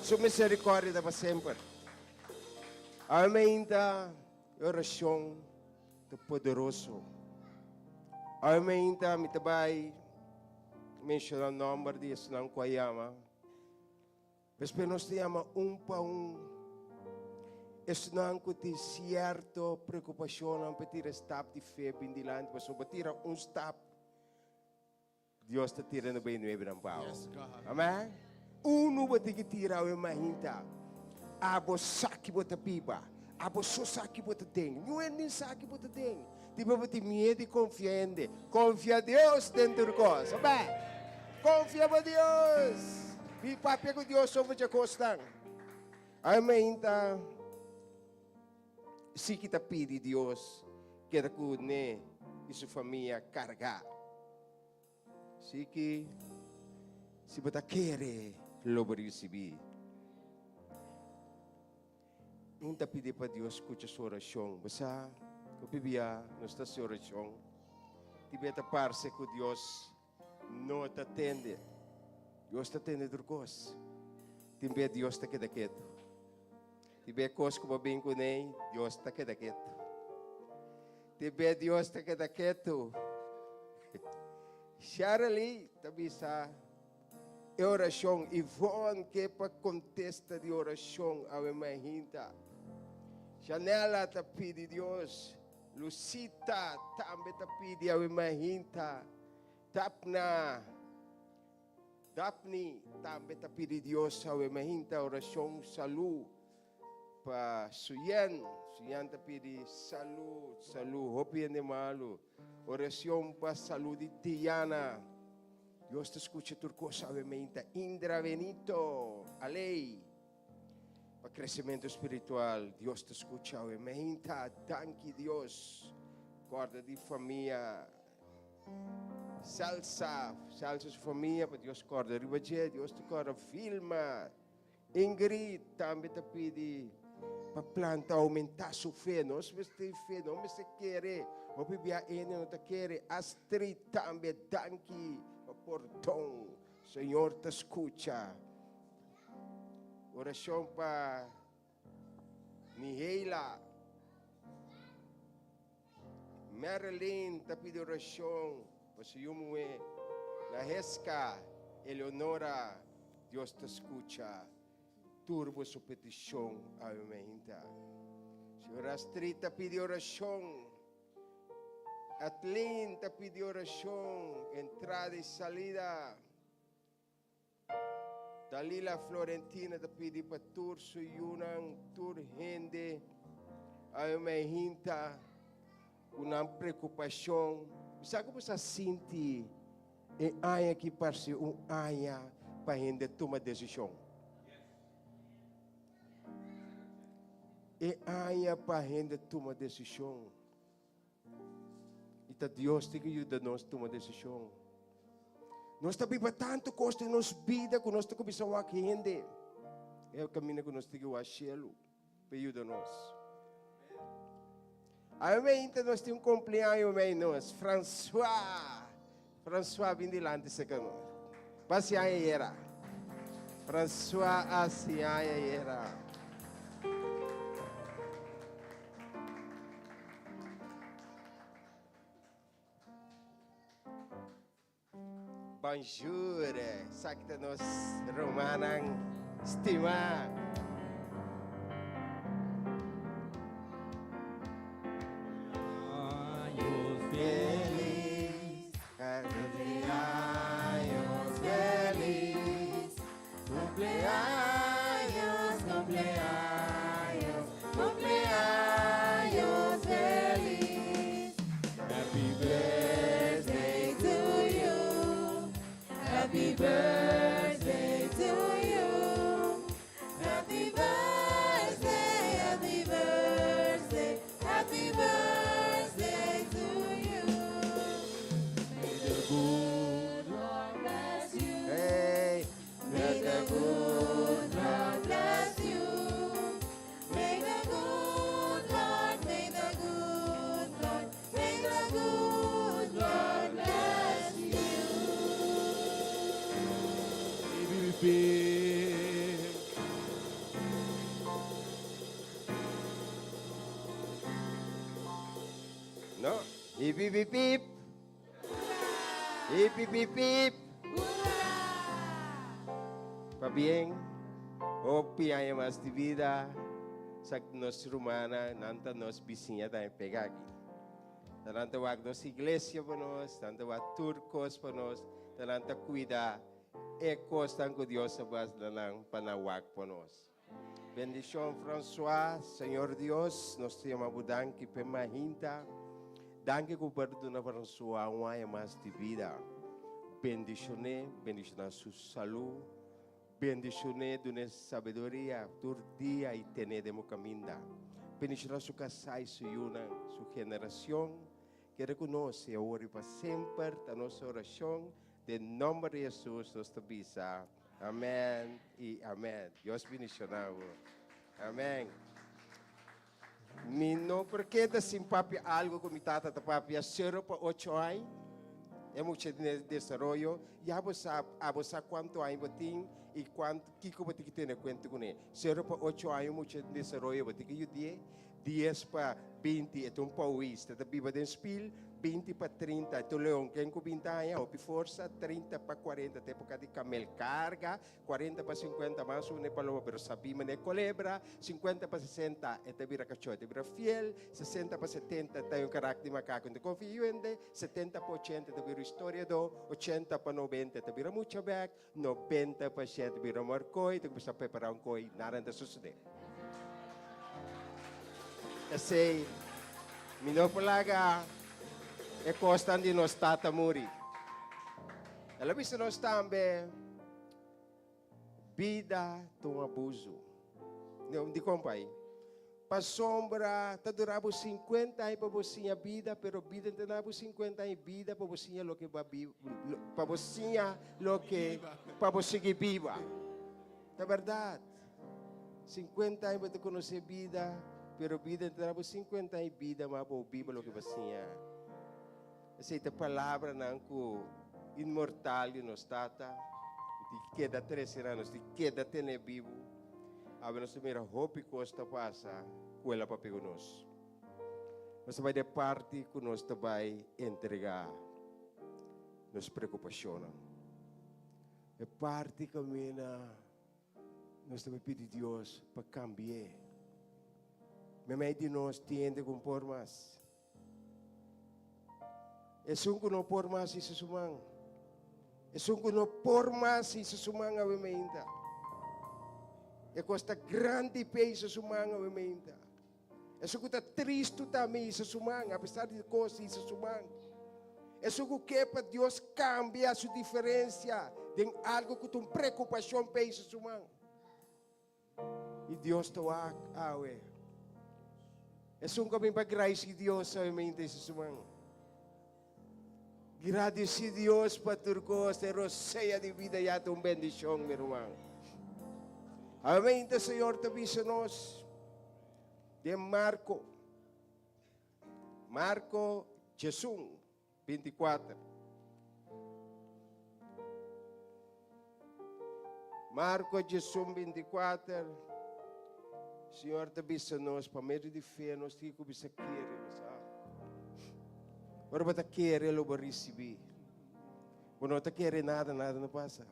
Sua misericórdia para sempre. Amém da oração do poderoso. Amém da mitabay. Mencionar o nome de Islam Kwayama. Mas nós temos pa Islam que tem certa preocupação para tirar stop de fé bindilante. Mas para tirar stop, Deus está tirando bem no meio pau. Yes, God. Amém? Uno vai ter que tirar o mahinta. Abo saki bota piba. Abo so saki bota tem. Não é nem saki bota tem. Tipo você medo e confiante. Confia a Deus dentro do coisa. Amém? Confia a Deus. E papai com Deus sobre a costa. Amém? Tá. si kita pede Dios, kita kune e sua família carregar. Si que se você quer, lo vai receber. Não tá pedir para Deus escuta sua oração. Você, o bebia, não está sua oração. Tibeta parece que Deus não te atende. Deus te atende por coisas. Timbé Deus te queda quieto. Timbé coisas como bem com ele, Deus te queda quieto. Timbé Deus te queda quieto. Charlie, tabi sa oração e vão que para contesta de oração a minha hinta. Janela te pede Deus, Lucita também te pede a minha hinta. Daphne também te pede Deus a minha hinta oração saúde para Suyan te pede saúde, hopi de malo. Oração para saúde de Tiana. Deus te escucha tu cosa, obviamente. Indra Benito, a lei. Para crescimento espiritual, Deus te escucha, obviamente. Danke Deus. Guarda de família. Salsa sua família, para Deus guarda. Ribaje, Deus te guarda. Filma. Ingrid, também te pede para planta aumentar sua fé. Não se fé, não se quer. O bibia ene não te quer. Astrid também, danke. Portão, Senhor te escucha. Oração para Mihaela. Marilyn te pede oração para seu mulher. La Hesca, Eleonora, Deus te escucha. Turbo sua petição a minha. Senhor Astrid te pede oração. Atlin te pide oração, entrada e salida. Dalila Florentina te pede para tur suyunang, tur gente. Ay may hinta, unang preocupação. Bisa ko po sa sinti, e aya que parece aya para gente tomar decisão. E aya para gente tomar decisão. Deus te ajuda nós a tomar decisão. Nós estamos vivendo tanto custo em nossa vida que nós estamos começando a gente. É o caminho que nós temos a cielo. Ajuda nós. Amanhã nós temos cumpleaños nós. François vem de lá de secando. Passeia era. François passeia era. Bonjour, sakta nos romanang estima. Años feliz, Cumpleaños feliz, cumpleaños, cumpleaños, cumpleaños feliz. happy birthday. Birthday to you. Happy birthday to you. Happy birthday, happy birthday, happy birthday to you. May the good Lord bless you. Hey, may the good Lord bless you. May the good Lord, may the good Lord, may the good Lord bless you. No, hip hip hip hip. Hip hip hip hip. Pa bien, hopi ay mas de vida, sa nos rumana, nanta nos vizinha da pegagi. Talanta wag nos iglesia pa nos, talanta wag turcos pa nos, talanta cuida, costan ko Dios sa bas na lang panawag pa nos. Bendición François, Señor Dios, nos te amabudang que pemahinta. Danke ko perdona François, uma mais de vida. Bendicioné, bendicioné su salud. Bendicioné, dune sabedoria, tur dia e tenedemo caminda. bendicionar su casa y su yuna, su generación, que reconoce ahora y para siempre a nuestra oración, de nombre de Jesús, nos avisa. Amén y amén. Dios bendicionado. Amén. Mi no porque da sin papi algo con mi tata da papi a 0 para 8 años. É muito de desarrollo. Já você sabe quanto anos tem e quanto que você tem que ter conta com ele. 0 para 8 anos muito de desarrollo. Você tem que 10 para 20 é um país. Está viva de espírito. 20 para 30 é o leão. Quem com 20 anos é força. 30 para 40 é época de camel carga. 40 para 50 mais um é paloma, pero sabima é culebra. 50 para 60 é te vira cachote, vira fiel. 60 para 70 tem um carácter de macaco de confiante. 70 para 80 te vira história do. 80 para 90 te vira mucha back. 90 para 7 vira marcoi. Te começa a preparar coi. Nada de suceder. Kasi, minopalaga, e costan di nos tata muri. Alam mo sa nos tambe, vida tong abuso. Hindi kompay. Pasombra, tadurabo 50 ay pabosinha vida, pero vida tanabo 50 ay vida, pabosinha lo que pabosinha lo que pabosigi viva. É verdade. 50 ay ba te conhecer vida, pero vida tanabo 50 ay vida, mabo viva lo que basinha. Essa palavra não imortal nos tata, de queda 13 anos, de queda tene vivo. A nós mira hope costa passa, ela para pegar nós. Nós vai de parte que nós vai entregar, nos preocupação. É parte que nós vai pedir a Deus para cambiar. Mas de nós tende com por mais. É um que não por mais isso sumang. É um que não por mais isso sumang a ainda. É costa grande peso sumang a ainda. É um que está triste também isso sumang, apesar de coisas isso sumang. É um que para Deus cambia a sua diferença de algo que tem preocupação para isso sumang. E Deus está awe. É um que vem para graça de Deus a ainda isso sumang. Agradeci a Deus para turcos, te roceia de vida e a tua bendição, meu irmão. Amém, Senhor, te avisa nós. De Marco 24. Marco 24. Senhor, te avisa nós, para meio de fé, nós temos que bisa querer, Ora bata querer lo receber. Quando não quer nada, nada não passa.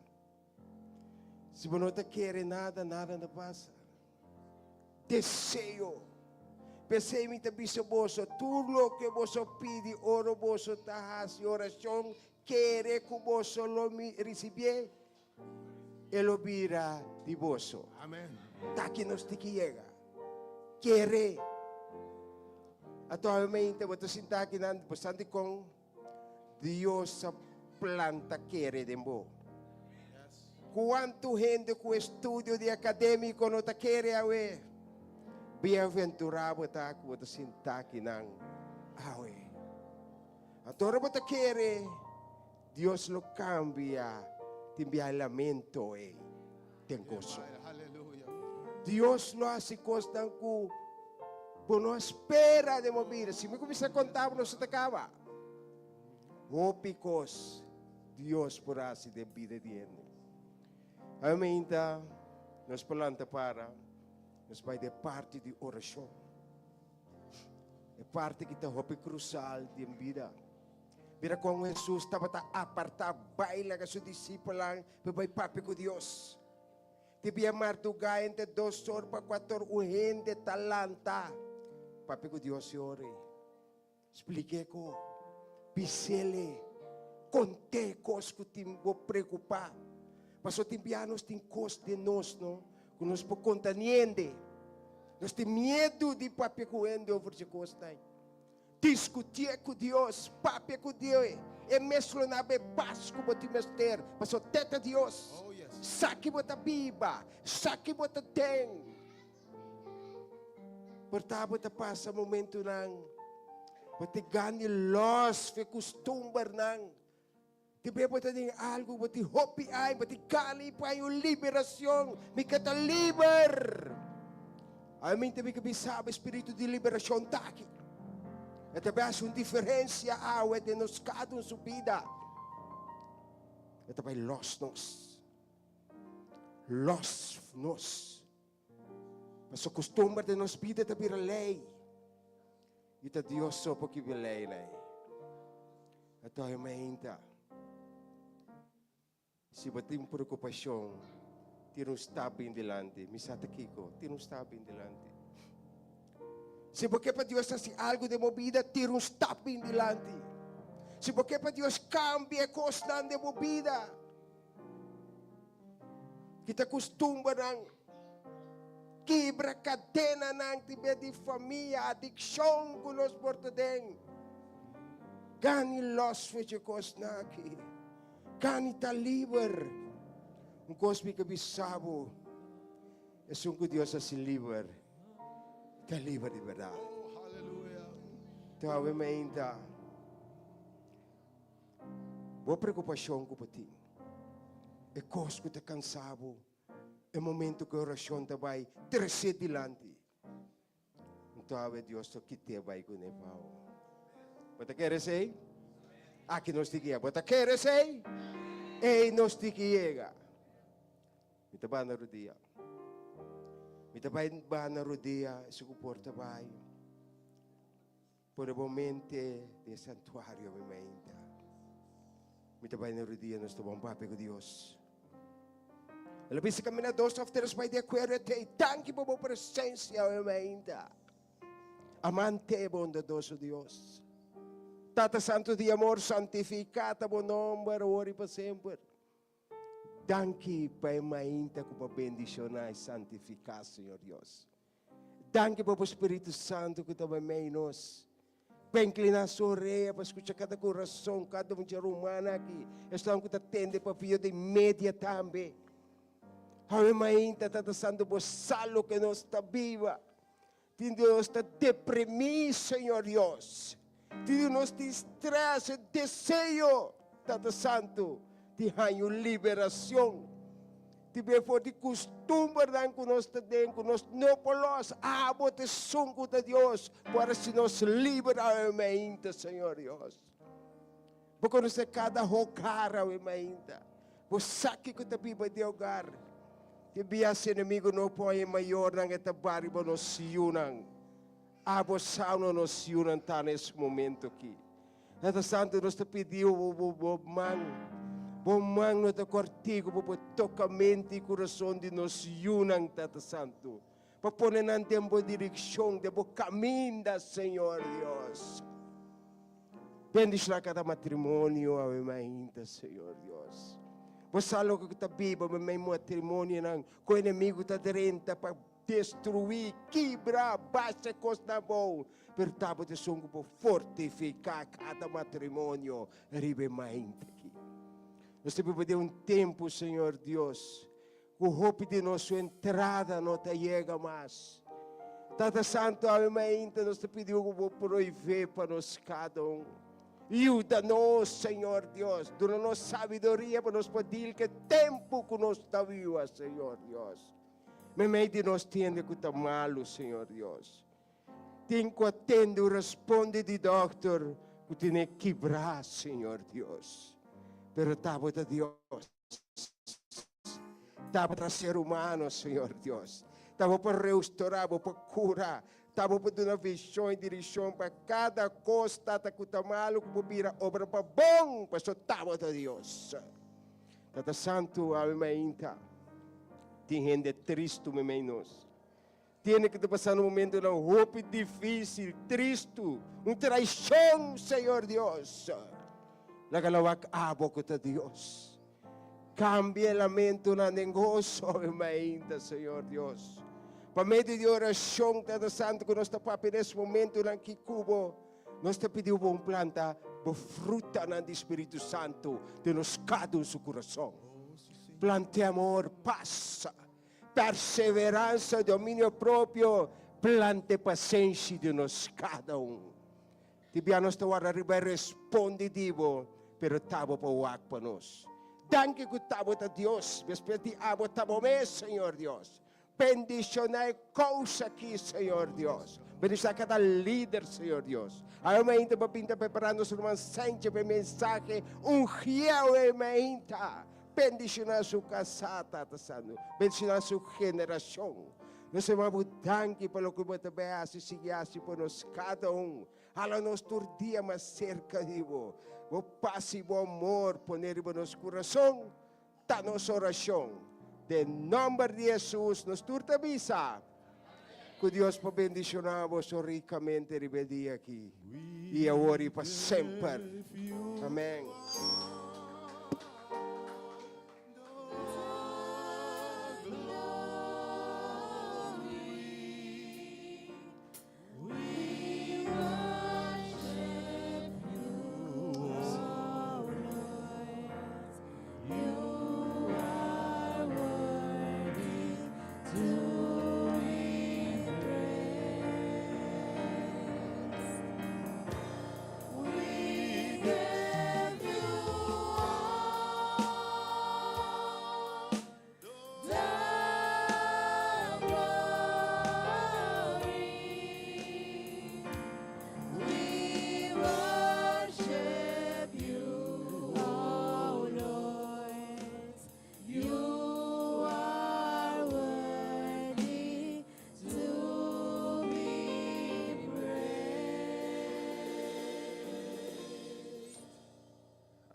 Se você não quer nada, nada não passa. Desejo. Pensei me te bicho boso, tudo que você pede, oro boso tahas, oração, querer que você lo receber, ele vira de boso. Amen. Tá que nos te chega. Querer. Atualmente, você sinta que não bastante com Deus a planta querer de mo. Quanto gente com estudo de acadêmico não tá querer awe. Bem-aventurado tá que você sinta que não awe. Agora você querer, Deus lo cambia, te envia lamento tem gozo. Deus lo hace costa com por não espera de mover. Se me começa a contar, não se te acaba. Opicos, Deus por assim de vida de ele. Amém, então, nós planta para, nós vai de parte de oração. É parte que está hopi crucial de vida. Vira com Jesus, estava a apartar, baila com seus discípulos, para vai papi com Deus. Tibia martuga entre 2 horas para 4 horas, o gente talanta. Papi ko Diyos yore. Explique ko. Pisele. Conte kos ko timbo preocupa. Paso timbianos tin kos de nos, no? Kung nos po contaniende. Nos tem medo de papi ko ende over si kos na. Discutir com Deus. Papi ko Deus. E mesmo na be Pasco mo timester. Paso teta Deus. Oh, yes. Saki mo ta biba. Saki mo ta teng. Pertabo ta passa momento nang pati gani los fe costumbre nang ti bebo ta ding algo pati hopi ay pati gali pa yung liberasyon mi kataliber. Amin tabi kabisabi espiritu de liberasyon taki. At tabi asun diferensya awet de nos kadun subida. At tabi los nos. Mas o costume de nos vida tabi lei. Ita Dios so pagkibilay na at tayo mainta. Si bating preocupasyon, tirong stabing dilante. Misata kiko, tirong stabing dilante. Si porque pa Dios si algo de movida, tirong stabing dilante. Si porque pa Dios cambia cosas de movida. Kita costumba ng quebra cadena ng tibe de família, adicção com los portadeng. Gani los fechos naki. Gani ta liber. Um cosmi que bisabo. É um que Deus se liber. Ta liber de verdade. Tawe mainta. Boa preocupação com pati. É cosco te cansabo. É momento que a oração vai terceiro dilante. Então, Deus to kite vai com ele pau. Bota queres aí? Aqui nós tiquia. Bota queres aí? Ei nós tiquiega. Mita ba na rodia? Mita ba na rodia? Se comporta vai. Por o momento de santuário me mainta. Mita ba na rodia nós to bom pape com Deus. Lebih se caminhar dos afteres vai de acordo te tanque por presença ainda. Amante bondadoso Deus. Tata santo de amor santificata bom nome ori para sempre. Tanque para mainda com bendicionar e santificar Senhor Deus. Tanque para o Espírito Santo que também menos. Para inclinar sua orelha para escutar cada coração, cada um ser humano aqui. Estão que atende para pio de média também. Ave mainta tata santo bosalo que não está viva. Deus está deprimido, Senhor Deus. Deus nos estresse, desejo, tata santo, de ganho liberação. De for de costume dan que nós temos, nós não podemos abote sungo de Deus para se nos liberar, ave mainta, Senhor Deus. Porque nós cada hogar, ave mainta. Você sabe que está viva de hogar. Que biasa inimigo no pode maior nang etabari ba no siyunang. Abo sauno no siyunang ta nesse momento aqui. Nata santo nos te pediu bomang no te cortigo po tocamente e coração de nos siyunang tata santo. Pa poner ng tempo direção de bo caminho da Senhor Deus. Bendice na cada matrimônio ave mainta Senhor Deus. Pasalo que está viva, may matrimônio ng ko inimigo ta direnta para destruir, quebrar, baixa costa bom. Pero tabo te sungo po fortificar cada matrimônio, ribe mainta aqui. Nós temos que pedir tempo, Senhor Deus, o hope de nossa entrada não te chega mais. Tata Santo, ave mainta, nós te pedimos que proíbe para nós cada Ajuda-nos, Senhor Deus. Dá-nos sabedoria para nos pedir que tempo que nós está viva, Senhor Deus. Mamãe de nós tende que está malo, Senhor Deus. Tem que atender, responde de doutor, que tem que quebrar, Senhor Deus. Pero estava de Deus. Estava para ser humano, Senhor Deus. Estava para restaurar, para curar. Estava para dar uma visão e direção para cada coisa que está malo, que vira obra para bom, para o estava de Deus. Tata Santo, ave mainta. Tem gente triste, menos. Tem que passar um momento de roupa difícil, triste, traição, Senhor Deus. Nagalawak abo ko ta Deus. Cambia lamento na negócio, ave mainta, Senhor Deus. Para meio de oração, Tata Santo, que nós estamos nesse momento na Kikubo, nós te pedimos uma planta, uma fruta do Espírito Santo, de nos cada um seu coração. Planta amor, paz, perseverança, domínio próprio, plante paciência de nós cada Tibianos tawara riba responditivo, pero tabo pa wak pa nos. Danke ko tabo ta Dios, bespeti abo tabo me, Senhor Dios. Bendicionai causa aqui, Senhor Dios. Bendicionai cada líder, Senhor Dios. Ayaw mainta pa pinta preparando sa naman sente pa mensaje, ungiyaw ay mainta. Bendicionai su kasata, tasano. Bendicionai su generasyon. Nós mabudang pelo que você vai assistir por nós cada Ala nos dia mais cerca de vo. O passe o amor poner em nosso coração. Tá nossa oração. De nome de Jesus nos turta visa. Que Deus para bendicionar-vos ricamente dia aqui. E agora e para sempre. Amém.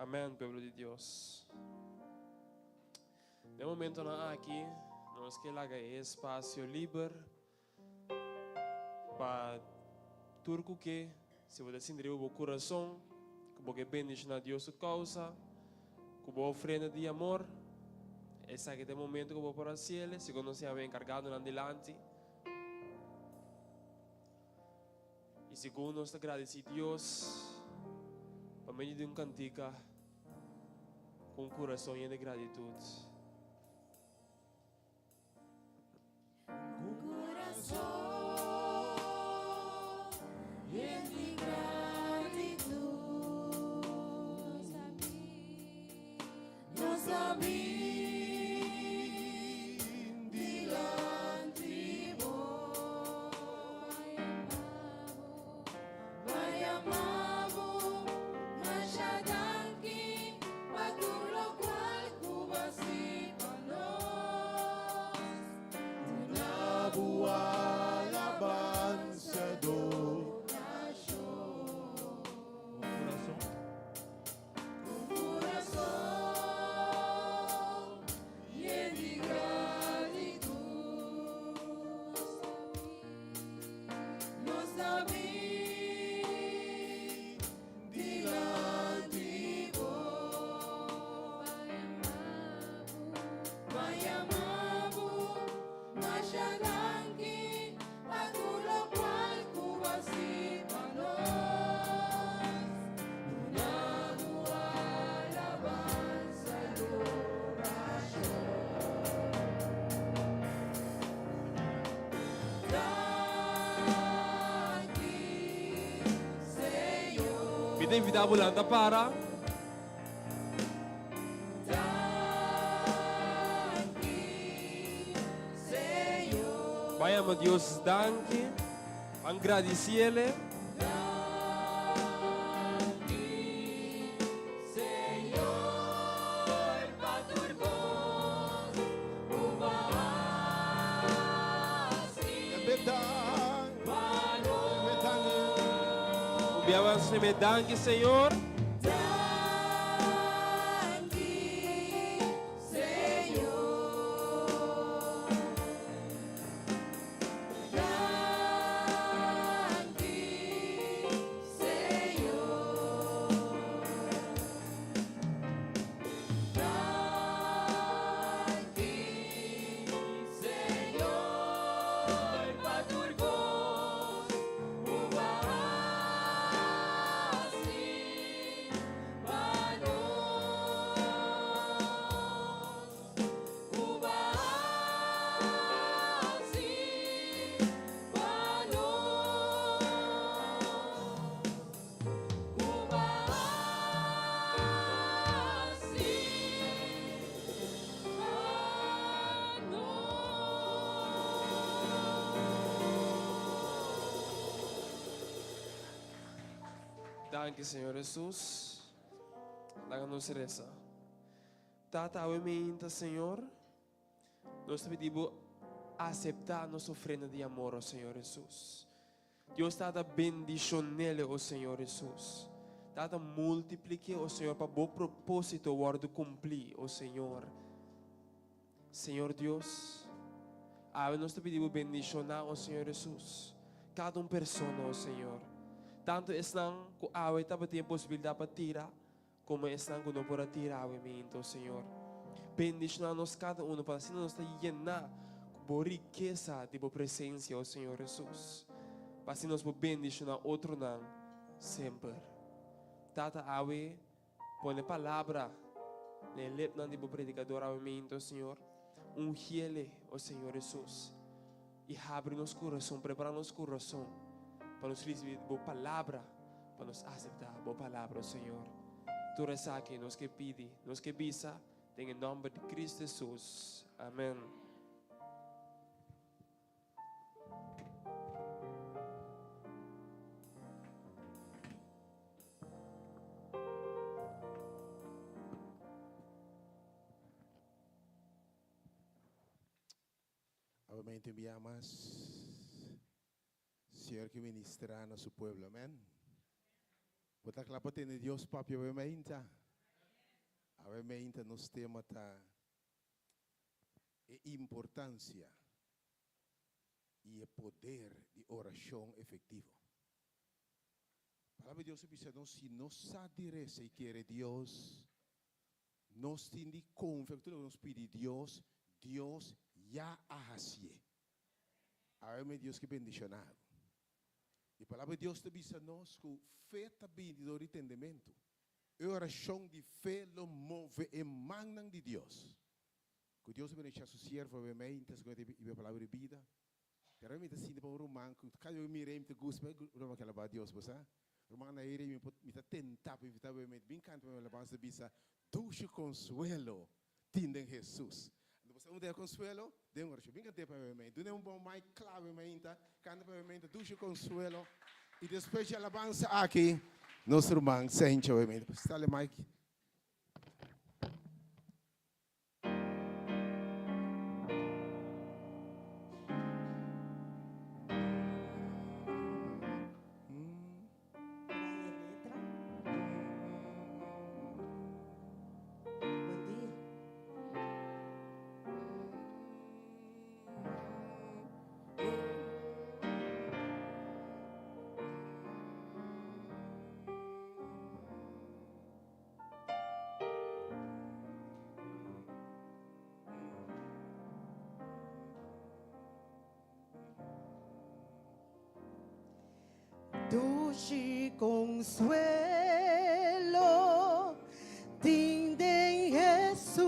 Amém, pueblo de Deus. No momento na aqui, nós que laga espaço livre para turco que se você sentir o coração, que você bendice na Deus causa, que você ofrenda de amor, esse aqui é o momento que você para cielo, se você se vem encargado na delante. E segundo nós agradecemos a Deus, para meio de cantica com coração de gratitude. Pide invita volanta para. Vayamos Dios danke, agradeciele. Enviamos me danke, Senhor. Dank je, Senhor Jesus. Dá-nos reza. Tata, obviamente, Senhor, nós te pedimos aceitar nossa ofrenda de amor, oh Senhor Jesus. Deus Tata bendición nele, oh Senhor Jesus. Tata multiplique, oh Senhor, para bom propósito guardo cumprir, oh Senhor. Senhor Deus, nós te pedimos bendición, oh Senhor Jesus. Cada persona, oh Senhor. Tanto estão com a água tem possibilidade para tirar, como estão com não para tirar, oh Senhor. Bendicionar-nos cada para assim nos llenar com riqueza de presença, oh Senhor Jesus. Para assim nos bendicionar outro não, sempre. Tata awe, põe palavra, ne lep não de predicador, oh Senhor. Ungiele, oh Senhor Jesus. E abre nos coração, prepara nos coração. Para nos receber boa palavra, para nos aceitar boa palavra, Senhor. Tu reza que nos que pide, nos que visa, em nome de Cristo Jesus. Amém. Obviamente enviamos, Señor, que ministra a su pueblo, amén. Porque la parte de Dios, papi, obviamente nos temas de importancia y el poder de oración efectivo. Palabra de Dios dice, si no sabe si quiere Dios, nos tiene confianza, nos pide Dios, Dios ya hace. Amén, Dios que bendicionado. E a palavra de Deus te diz a nós que fé também de dor entendimento. A oração de fé lo move em manan de Deus. Que Deus vai deixar seu servo obviamente, e a palavra de vida. Realmente assim para o romano, que cada um mirei te gosta, não aquela para Deus, você? Romano na ira me tentar para evitar obviamente, bem canto para levar essa bisa, dulce consuelo, tindem Jesus. Você não tem consuelo, dê oração. Bem canto para obviamente, não é bom mais clave obviamente, canta para obviamente, dulce consuelo. E depois de alabança aqui, nosso irmão sente obviamente. Está ali, Mike. Dulce consuelo, tinde Jesus,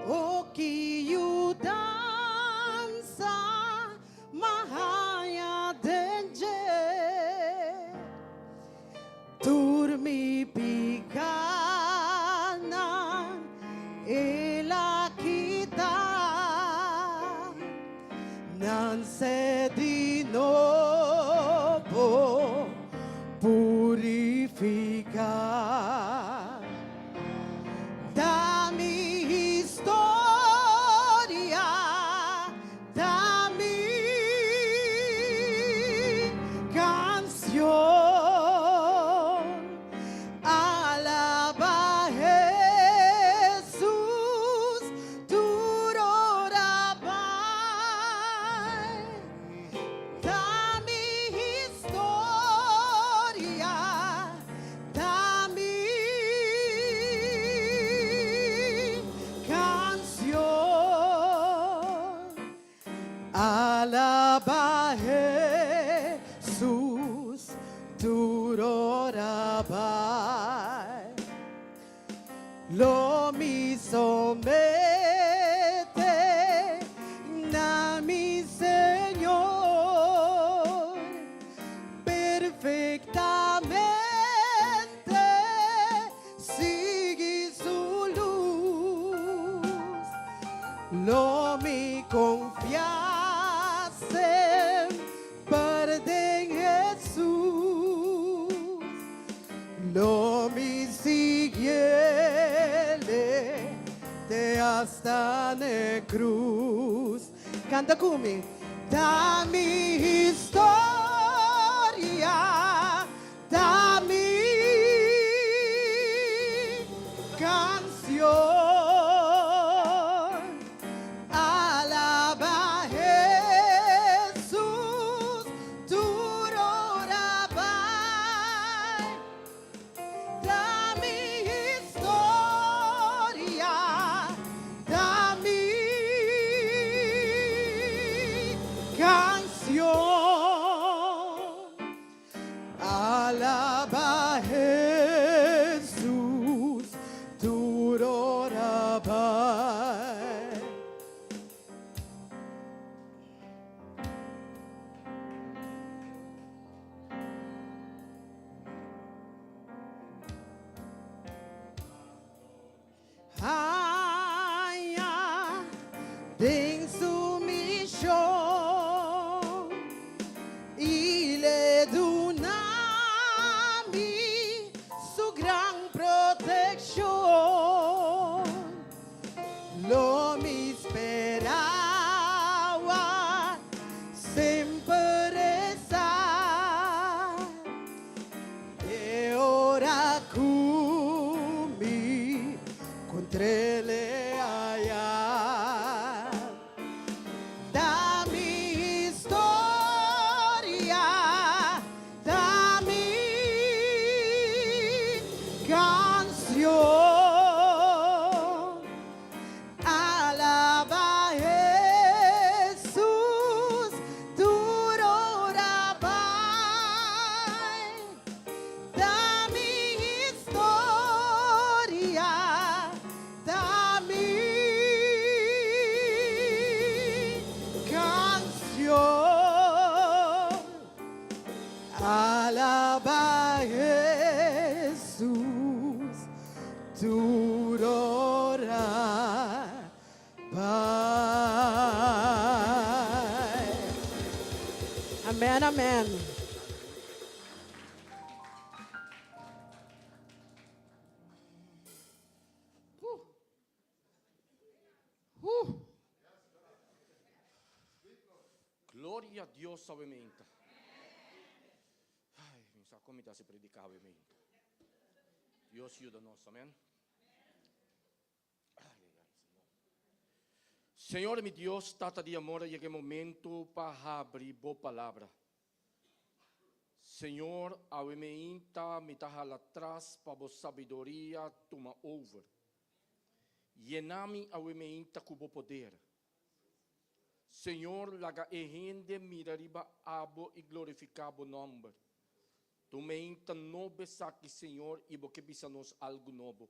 o que o dança mahaya denje, turmi picana, ela kita, nan se di novo purificar. Dá-me história, dá-me canção, alaba Jesus, durora Pai. Dá-me história, dá-me canção, alaba Jesus, durora Pai. Lo mi somete na mi Señor perfectamente, sigue su luz. Lo mi confianza perde en Jesús. hasta na cruz. Canta comigo. Da minha história, da minha canção, alaba Jesus, durora vai. Da minha história, da minha canção, alaba Jesus, durora vai. Aia, tem submissão, Ele do nome, sua gran proteção. Lo me esperava, sempre está. E ora comigo, contra ele allá. Da minha história, da minha canção, alaba Jesus, durora vai. Da minha história, da minha canção, alaba Jesus, durora vai. Amém, amém. Gloria a Dios, ovviamente. Ai, mi sa come si predica, ovviamente. Dios aiuta nos, amén. Ai, ai, ai, Senhor, mi Dios, tata de amor, llegue momento para abrir boa palavra. Senhor, ovviamente, me taja atrás para vos sabedoria, toma over. Llenami, ovviamente, com o poder. Senhor, laga ehende mirariba abo e glorificabo nome. Tu me inta nobe saki, Senhor, e porque bisa nos algo novo.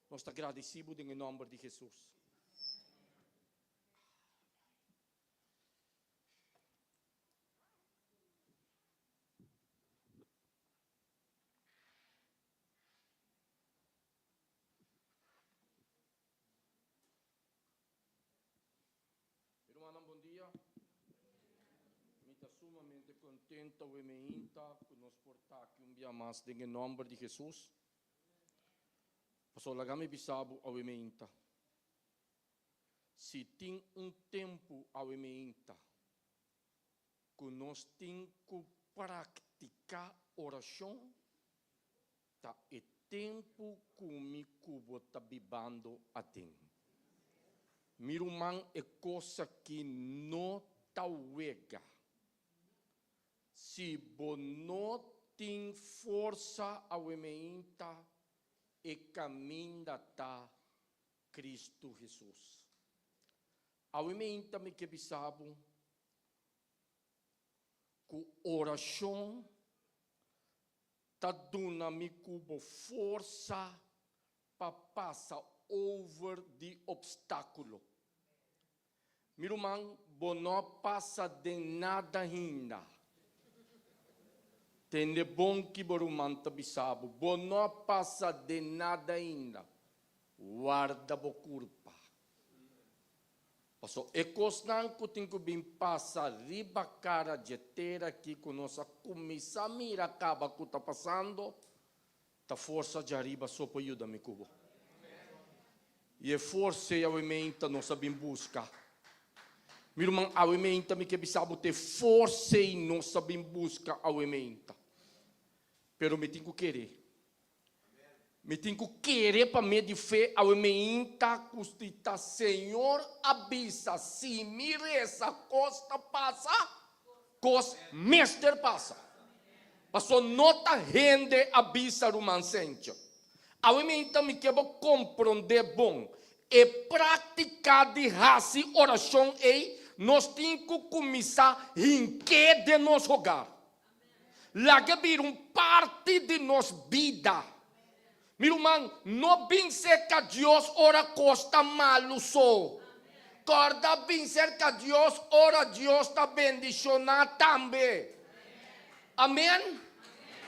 Nós te agradecemos em nome de Jesus. Irmã, bom dia. Me está sumamente contenta e me inta por nos portar aqui dia mais em nome de Jesus. Pastor, lagame bisabo ao me inta. Se tem tempo ao me inta, que nós temos que praticar oração, tá? É tempo que me cubo tá bibando a tempo. Mirumang é coisa que não tauega. Se você não tem força ao ementa, é caminho da Cristo Jesus. Ao ementa me que bisabo, que oração tá dando me cubo força para passar over the obstáculo. Mirumang, não passa de nada ainda. Tende bom que boruman tabisabo, não passa de nada ainda. Guarda bo curpa. Paso ekos nang kuting ko bim passa riba cara jetera aqui com nossa comissa mira acaba que tá passando, ta força de arriba só para ajuda me cubo. E forse avimenta não sabem buscar. Meu irmão, avimenta me que bisabo ter força e não sabem buscar avimenta. Pero me tenho que querer. Me tenho que querer para me de fé avimenta custita Senhor avisa se me reza costa passa, cos mestre passa. Passou nota rende avisa romancente. Avimenta me que vou compreender bom. E praticar de raça oração e nós temos que começar em que de nos rogar. Lá que vir parte de nossa vida. Meu irmão, não pense que Deus ora costa malo só. Corda pense que Deus ora Deus está bendicionar também. Amém?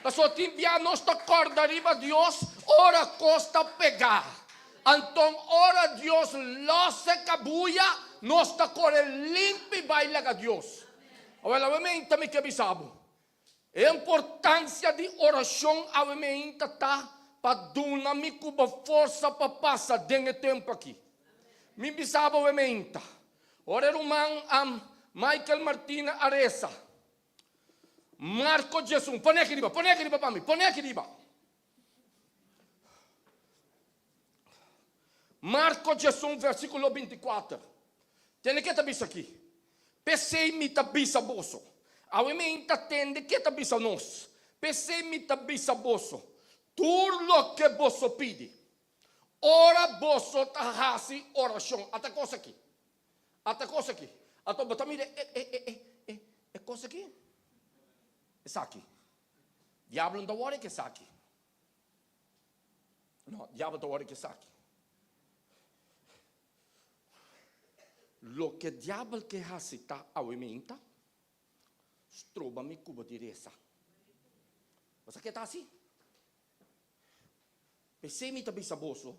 Pastor Timbia nós está corda riba Deus ora costa pegar. Então ora Deus losse cabuia nós está corre limpo e baila a Deus. Agora também me que bisabo. A importância de oração avimenta tá para dar me cuba força para passar dentro tempo aqui. Me bisabo avimenta. Ora irmão Michael Martina Aresa. Marco Jesus, põe aqui riba para mim, põe aqui riba. Marco Jesus, versículo 24. Tem que estar aqui. Pensei me tabisa boso. Avimenta tende que tabisa nós. Pensei me tabisa boso. Tudo que boso pide. Ora boso tahasi oração. Até coisa aqui. Até coisa aqui. Até botar mire é coisa aqui. Essa aqui. Diabo não hora que essa aqui. Não, diabo da hora que essa aqui. Lo que diabo que hasita avimenta, trova me cuba de reza. Você que está assim? Pensei me também saboso,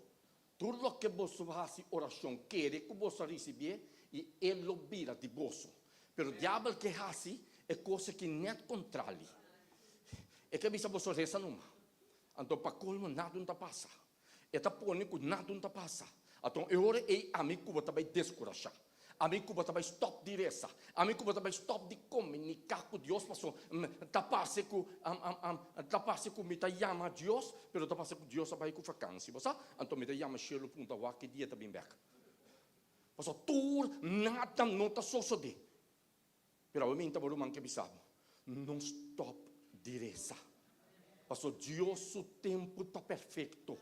tudo que você faz oração quer que você receber e ele lo vira de bolso. Pero diabo que hace é coisa que nem controle. É que bisa você reza numa. Então para colmo nada não passa. É tá pônico nada não passa. Então eu oro e a mim cuba também descorajar. A mim cuba também stop de reza. A mim cuba também stop de comunicar com Deus. Passou tapar-se com me chama Deus, pero tapar-se com Deus vai com vacância. Você? Então me chama Shelo punta wa que dia também back. Passou tudo nada não tá só de. Pero a mim tá barumang que bisabo. Não stop de reza. Passou Deus o tempo tá perfeito.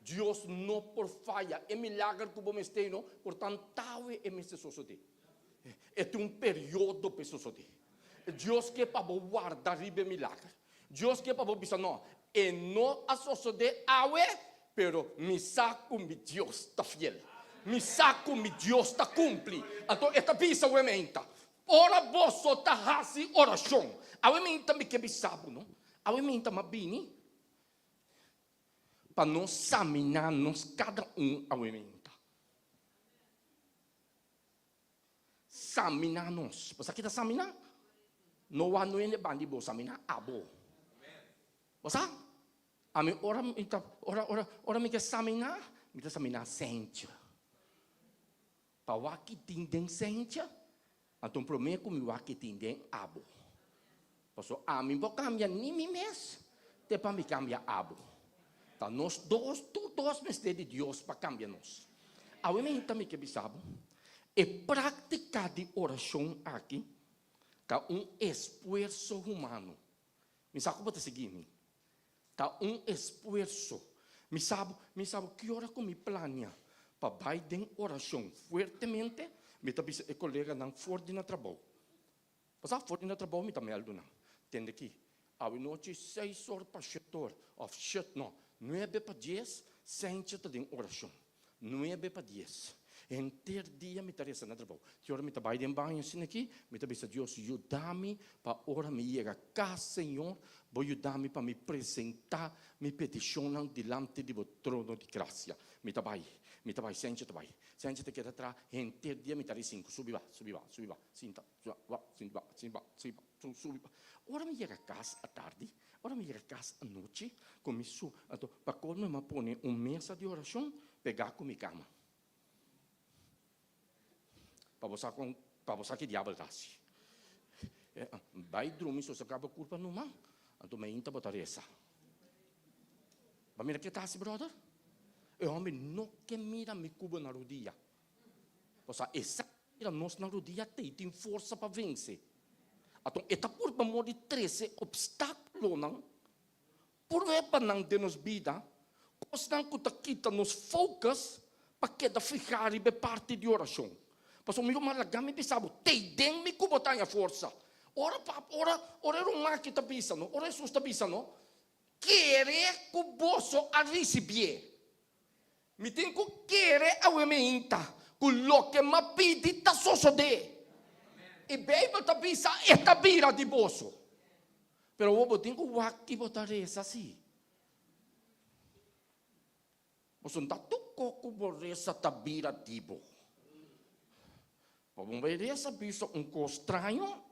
Deus não por falha, é milagre que você tem, não? Portanto, é me suceder. É período para suceder. Deus quer para guardar ribe milagre. Deus quer para você não. E não a suceder pero me saco mi Deus está fiel. Me saco mi Deus está cumpre. Então, esta pisa o ementa. Ora você está fazendo oração. A ementa me que bisabo, não? A ementa mabini. Para nós examinar-nos cada a ementa. Examinar-nos. Você quer examinar? Não há no ene bandi bo examinar abo. Você? A mim ora me quer examinar, me quer examinar sente. Para o que tem sente, então prometo me o que tem abo. Porque a mim vou cambiar nem me mês, até para me cambiar abo. Tá nós dois meses de Deus para cambiar-nos. A mim também que bisabo é prática de oração aqui, tá esforço humano. Me sabe como seguir? Tá esforço. Me sabe que hora que me planeia para Biden oração fortemente, me também é colega não forte na trabalho. Passar forte na trabalho me também aldo não. Tende aqui. A noite 6 horas para 7 horas, of 7 não. 9 para 10, sente-te em oração. 9 para 10. Enter dia me taresa na trabalho. Que hora me trabalho em banho assim aqui, me trabalho Deus ajuda-me para hora me ir a casa, Senhor, vou ajudar-me para me apresentar, me peticionar diante do trono de graça. Me trabalho, sente-te bem. Sente-te que atrás, enter dia me taresa 5, subi va. Sinta, subi va. Ora me ir a casa à tarde. Ora me ir a casa à noite, começou, para quando me põe mesa de oração, pegar com minha cama. Para você que diabo dá-se. Vai dormir, se você acaba a culpa no mão. Então, me inta botar essa. Mas mira que tá assim, brother? Eu homem não que mira me cuba na rodilha. Você, essa mira nós na rodilha tem força para vencer. Então, esta por amor de 13 obstáculos, não? Por epa não de nos vida, costan que kita nos focus para que da ficar e parte de oração. Pastor, meu malagami pisabo, tem den me cubotanha força. Ora era uma que está pisando, ora Jesus está pisando. Querer que o bolso a receber. Me tem que querer a emenda, que lo que me pedi está suceder. E bem, está pisando, esta vira de bolso. Pero eu tenho que aqui botar essa assim. Você não está tocando com essa tabira de bolso. Vamos ver essa bicha coisa estranho.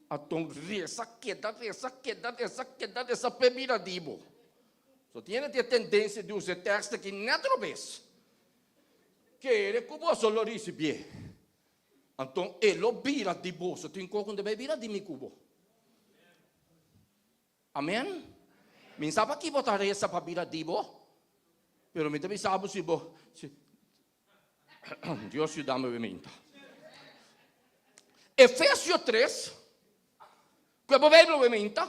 Então, essa queda dessa bebida dibo. Só tem a tendência de usar texto que nem outra vez. Quer que você lo receber. Então, ele vira de bolsa. Tem como de bebida de mi cubo. Amém? Me sabe que botar essa bebida dibo? Pero me também sabe se Deus te dá uma emenda. Efésios 3. Que provavelmente,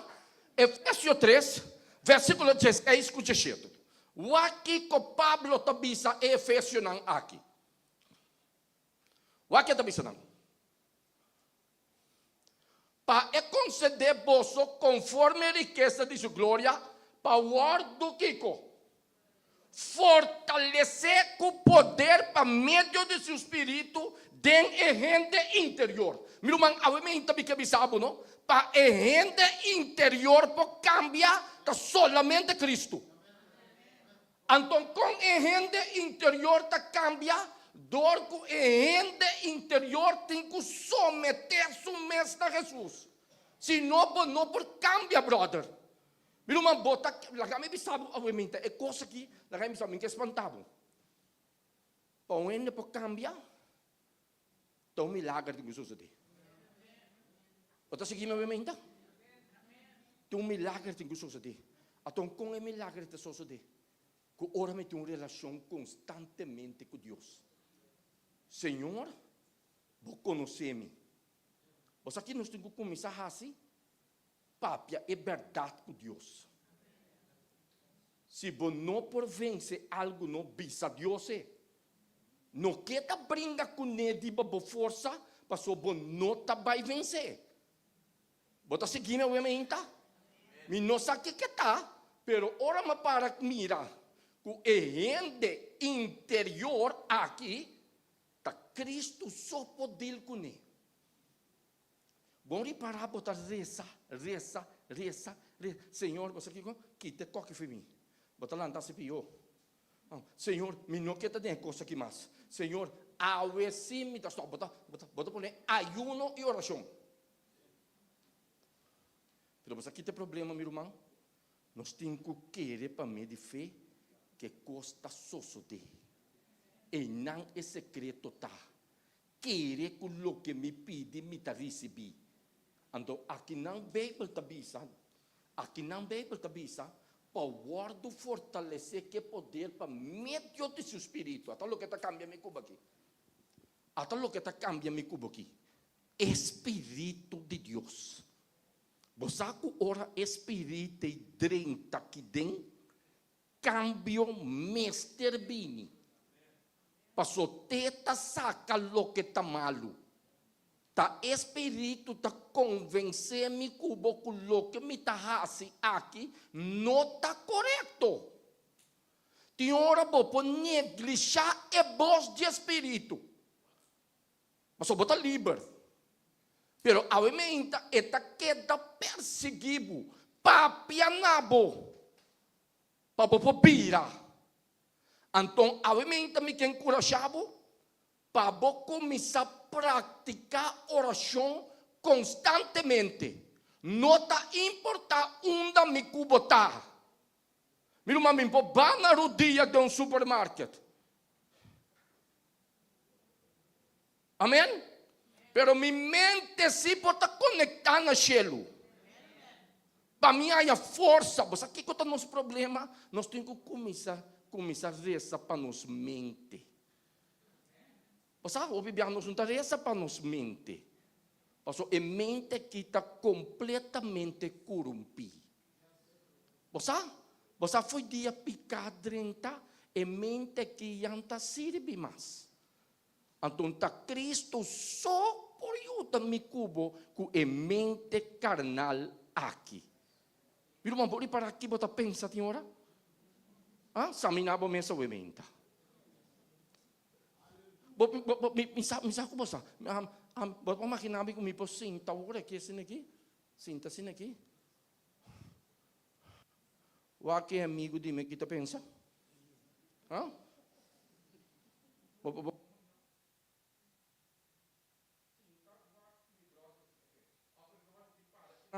Efésios 3, versículo 16, escute cedo. O aqui que Pablo está dizendo é Efésios não aqui. O aqui está dizendo. Para conceder vosso conforme a riqueza de sua glória, para o ordo Kiko. Fortalecer com poder para meio de seu espírito, den a gente interior. Meu irmão, a mim também que bisabo, não? Para a gente interior por cambiar, está solamente Cristo. Então, com a gente interior está cambia, dor com a gente interior tem que someter sua mestre a Jesus. Se não por cambia, brother. Meu irmão, bota, lá me bisabo, obviamente, é coisa que, lá me bisabo, que é espantado. Para a gente por cambiar, então milagre tem que suceder. Você seguir minha mente? Tem milagre tem que suceder. Então, com o milagre tem que suceder. Que ora me tem uma relação constantemente com Deus. Senhor, vou conhecer-me. Você aqui nós temos que começar assim. Papia é verdade com Deus. Se você não por vencer algo, não bisa Deus é. Não quer brincar com ele por força, para você não vai vencer. Bota seguir meu mente. Me não sabe o que está, pero ora me para mira, com o gente interior aqui, tá Cristo só poder com ele. Vamos parar botar reza. Senhor, você aqui que te toque foi mim. Bota lá andar se pior. Senhor, me não quer ter coisa aqui mais. Senhor, ao esse me dá só bota por ayuno e oração. Pero você aqui tem problema, meu irmão. Nós temos que querer para mim de fé que custa suceder. E não é secreto tá. Querer que o que me pede me tá receber. Então, aqui não veio para tabisa. Aqui não veio para tabisa. Para o guardo fortalecer que poder para meio de seu espírito. Até o que está cambiando meu cubo aqui. Até o que está cambiando meu cubo aqui. Espírito de Deus. Você ora espírito e drenta aqui dentro. Cambio mestre bini. Passou teta saca lo que está malo. Tá espírito tá convencer-me que o que me tá aqui não tá correto. Tem hora para negligenciar a voz de espírito. Mas só bota livre. Pero a mente está queda perseguido, papianabo, para pira. Então a mente me quer encorajado para começar a praticar oração constantemente. Não está importa onde me cubo está. Meu irmão, me vá na rodilha de supermercado. Amém? Pero minha mente se pode conectar no cielo. Para mim há força. Mas aqui que está nosso problema, nós temos que começar a rezar para nos mente. Você sabe, o Bíblia nos não reza para nos mente. Porque a mente que está completamente corrompida. Você foi dia picado dentro, a mente que já não serve mais. Então, está Cristo só por ajuda me cubo com a mente carnal aqui. Viu, irmão, por para aqui, você pensa, senhora? Saminabo mesa o mente. Misa ko ba sa? Ba't mo makinabi kung may po sinta ora kaya sinagi? Sinta sinagi? Waki amigo di me kita pensa? Ha?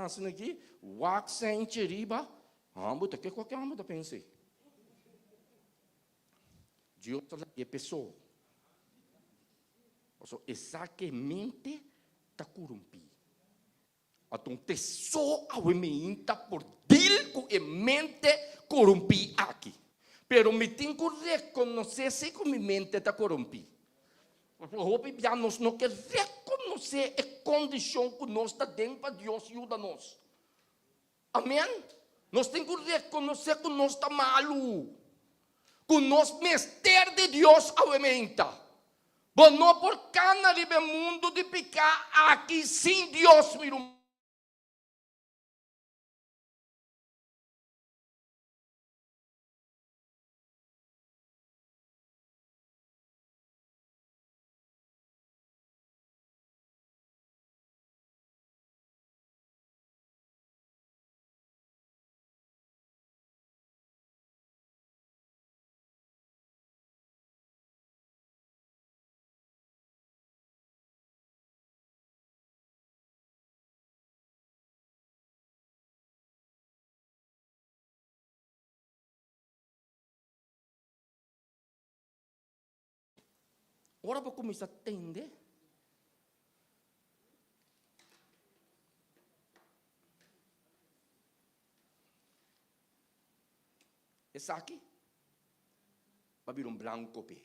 Sinagi? Wak sa inchiriba? Buta que qualquer uma da pense. Dios é pessoa. Exatamente está corrompido. Então, te só a mente por dir com a mente corrompida aqui. Pero me tenho que reconhecer se que minha mente está corrompida. Porque já nós não queremos reconhecer a condição que nós está dentro para Deus ajuda-nos. Amém? Nós temos que reconhecer que nós está malo. Que nós mestre de Deus aumenta. Mas não por causa do mundo de ficar aqui sem Deus, meu irmão. Ora para começar a entender. Esse aqui vai vir branco pé.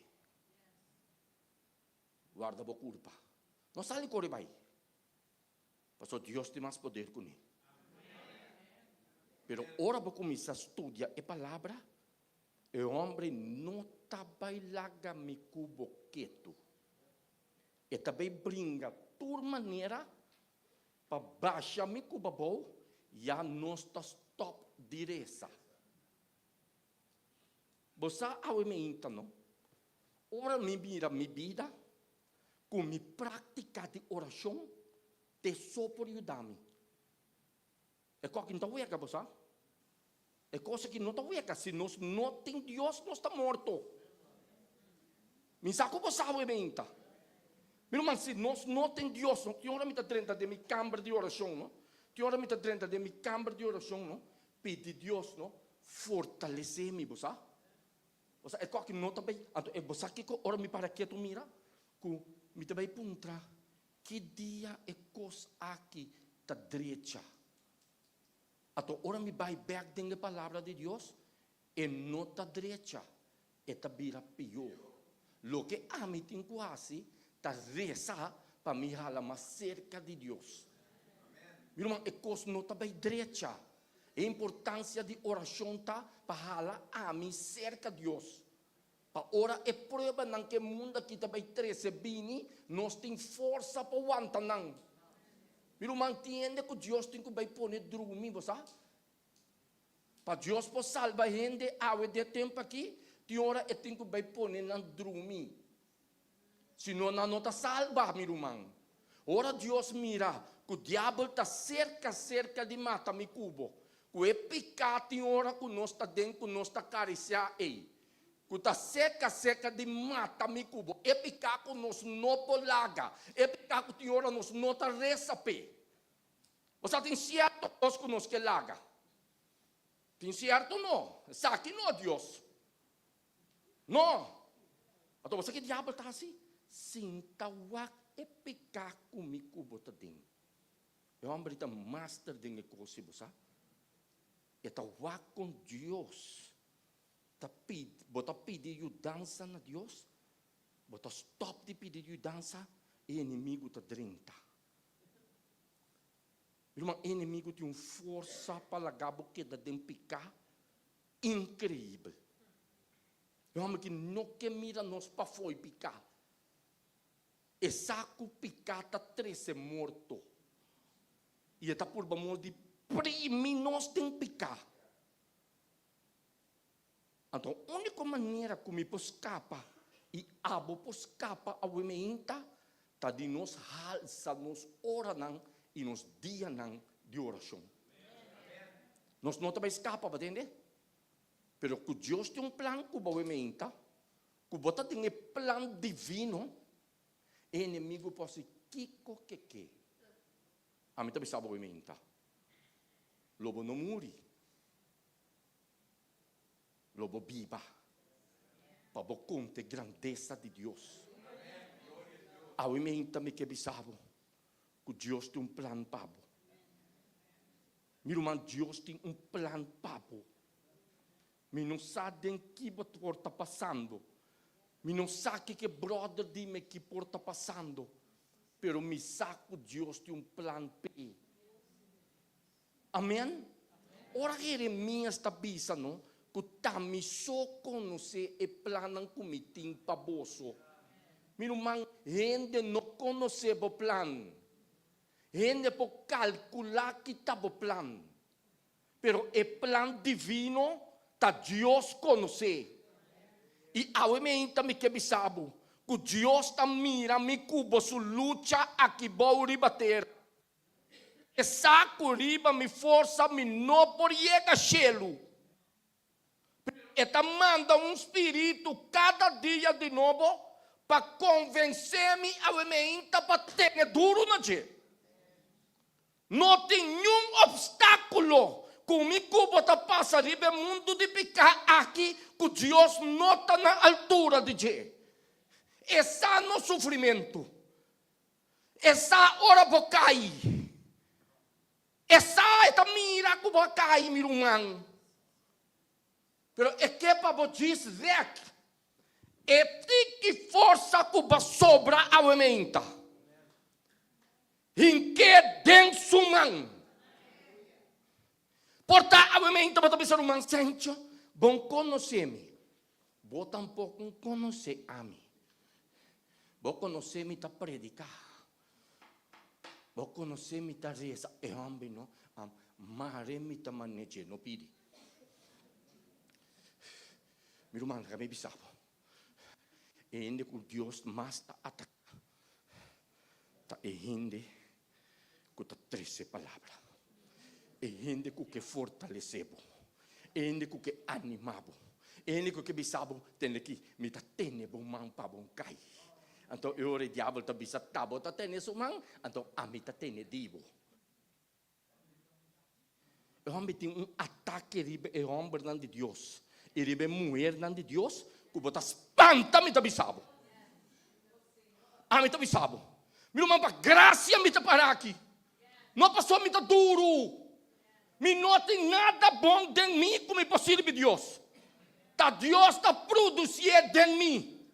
Guarda a culpa. Não sai correr vai. Porque Deus tem mais poder com ele. Pero ora para começar a estudar a palavra, o homem não trabalha me cubo quieto. E também brinca de maneira para baixar me cubo bom, já não está stop direita. Você ao me entendo? Ora me mira minha vida, com me prática de oração, te só por ajudar-me. É coisa que não é que você? É coisa que não é que se nós não tem Deus, nós está morto. Me saco você ao me entendo? Meu irmão, se nós não tem Deus, não tem hora me está dentro de minha câmara de oração, não? Tem hora me está dentro de minha câmara de oração, não? Pede Deus, não? Fortalecer-me, você? Você é coisa que não está bem. É você que ora me para que tu mira, que me está bem puntra. Que dia é coisa aqui da direita? Então, ora me vai back dentro da palavra de Deus, e não está direita, é está vira pior. Lo que a mim tem quase, está reza para me ralar mais cerca de Deus. Meu irmão, é coisa não está bem direita. A importância de oração está para ralar a mim cerca de Deus. Para orar é prova não que o mundo aqui está bem treze bini, nós temos força para aguentar não. Meu irmão, entende que Deus tem que pôr dormir, você? Para Deus possa salvar a gente, há de tempo aqui, tem hora que tem que pôr dormir. Se não está salva, meu irmão. Ora Deus mira, que o diabo está cerca de mata me cubo. Que é pecado, tem hora que nós está dentro, que nós está acariciar aí. Que está cerca de mata me cubo. É pecado que nós não polaga. É pecado que tem hora nós não está receber. Você tem certo Deus que nós que laga? Tem certo não? Isso aqui não é Deus. Não. Então você que diabo está assim? Sinta o é pecar comigo bota ding. Eu amo brita master ding e coisa você. É tá vá com Deus. Bota pedir ajuda na Deus. Bota stop de pedir ajuda e inimigo tá drinta. Irmão, inimigo tem uma força para gabo que dá de picar incrível. Eu amo que não que mira nós para foi picar. E saco picar tá 13 morto. E está por bamol de primi nós tem picar. Então, a única maneira como eu escapa e abo por escapa a wemeinta tá de nós halsa nos oranan e nos dianan de oração. Nós não também escapa, entende? Pero que Deus tem plan que o wemeinta, que bota tem plan divino, inimigo pode ser kiko que. A mim também sabe o wemeinta. Lobo não muri. Lobo viva. Para contar a grandeza de Deus. A mim também que sabe que Deus tem plan para você. Meu irmão, Deus tem plan para você. Me não sabe em que você está passando. Me não sabe que brother de me que está passando. Pero me sabe que Deus tem plan para você. Amém? Ora Jeremias está pensando que também só conhece o plano que me tem para você. Meu irmão, gente não conhece o plano. Gente pode calcular que está o plano. Pero o plano divino está Deus conhece. E a mim também que sabe que Deus está mirando cubo sua luta aqui vou rebater. Essa curiba me força me não por chegar chelo. Eta manda espírito cada dia de novo para convencer-me a mim para ter duro na gente. Não tem nenhum obstáculo comigo bota passar no mundo de pecar aqui que Deus não está na altura de gente. Essa no sofrimento. Essa hora vou cair. Essa é mira que vou cair, meu irmão. Pero é que para você dizer é que força que vai sobrar a mente. Em que denso man. Porta a mente para pensar um man senso. Bom conhecer-me. Vou tampouco conhecer a mim. Vou conhecer-me para predicar. Vou conhecer-me para rezar. É homem, não? Mare-me para manejar, não pede. Meu irmão, kami bisa po. E hindi ko Diyos mas atak. E hindi ko 13 palabra. E hindi ko que fortalecebo. E hindi ko que animabo. E hindi ko que bisabo tene que me tatene bom mang pabong kai. Então eu ore diabo ta bisa tabo tatene sumang. Então ami tatene dibo. O homem tem ataque e homem de Deus. E ribe mulher de Deus, que bota espanta me tabisabo. A me tabisabo. Meu irmão, para graça me parar aqui. Não passou me tá duro. Me não tem nada bom de mim como é possível de Deus. Tá Deus está produzindo de mim.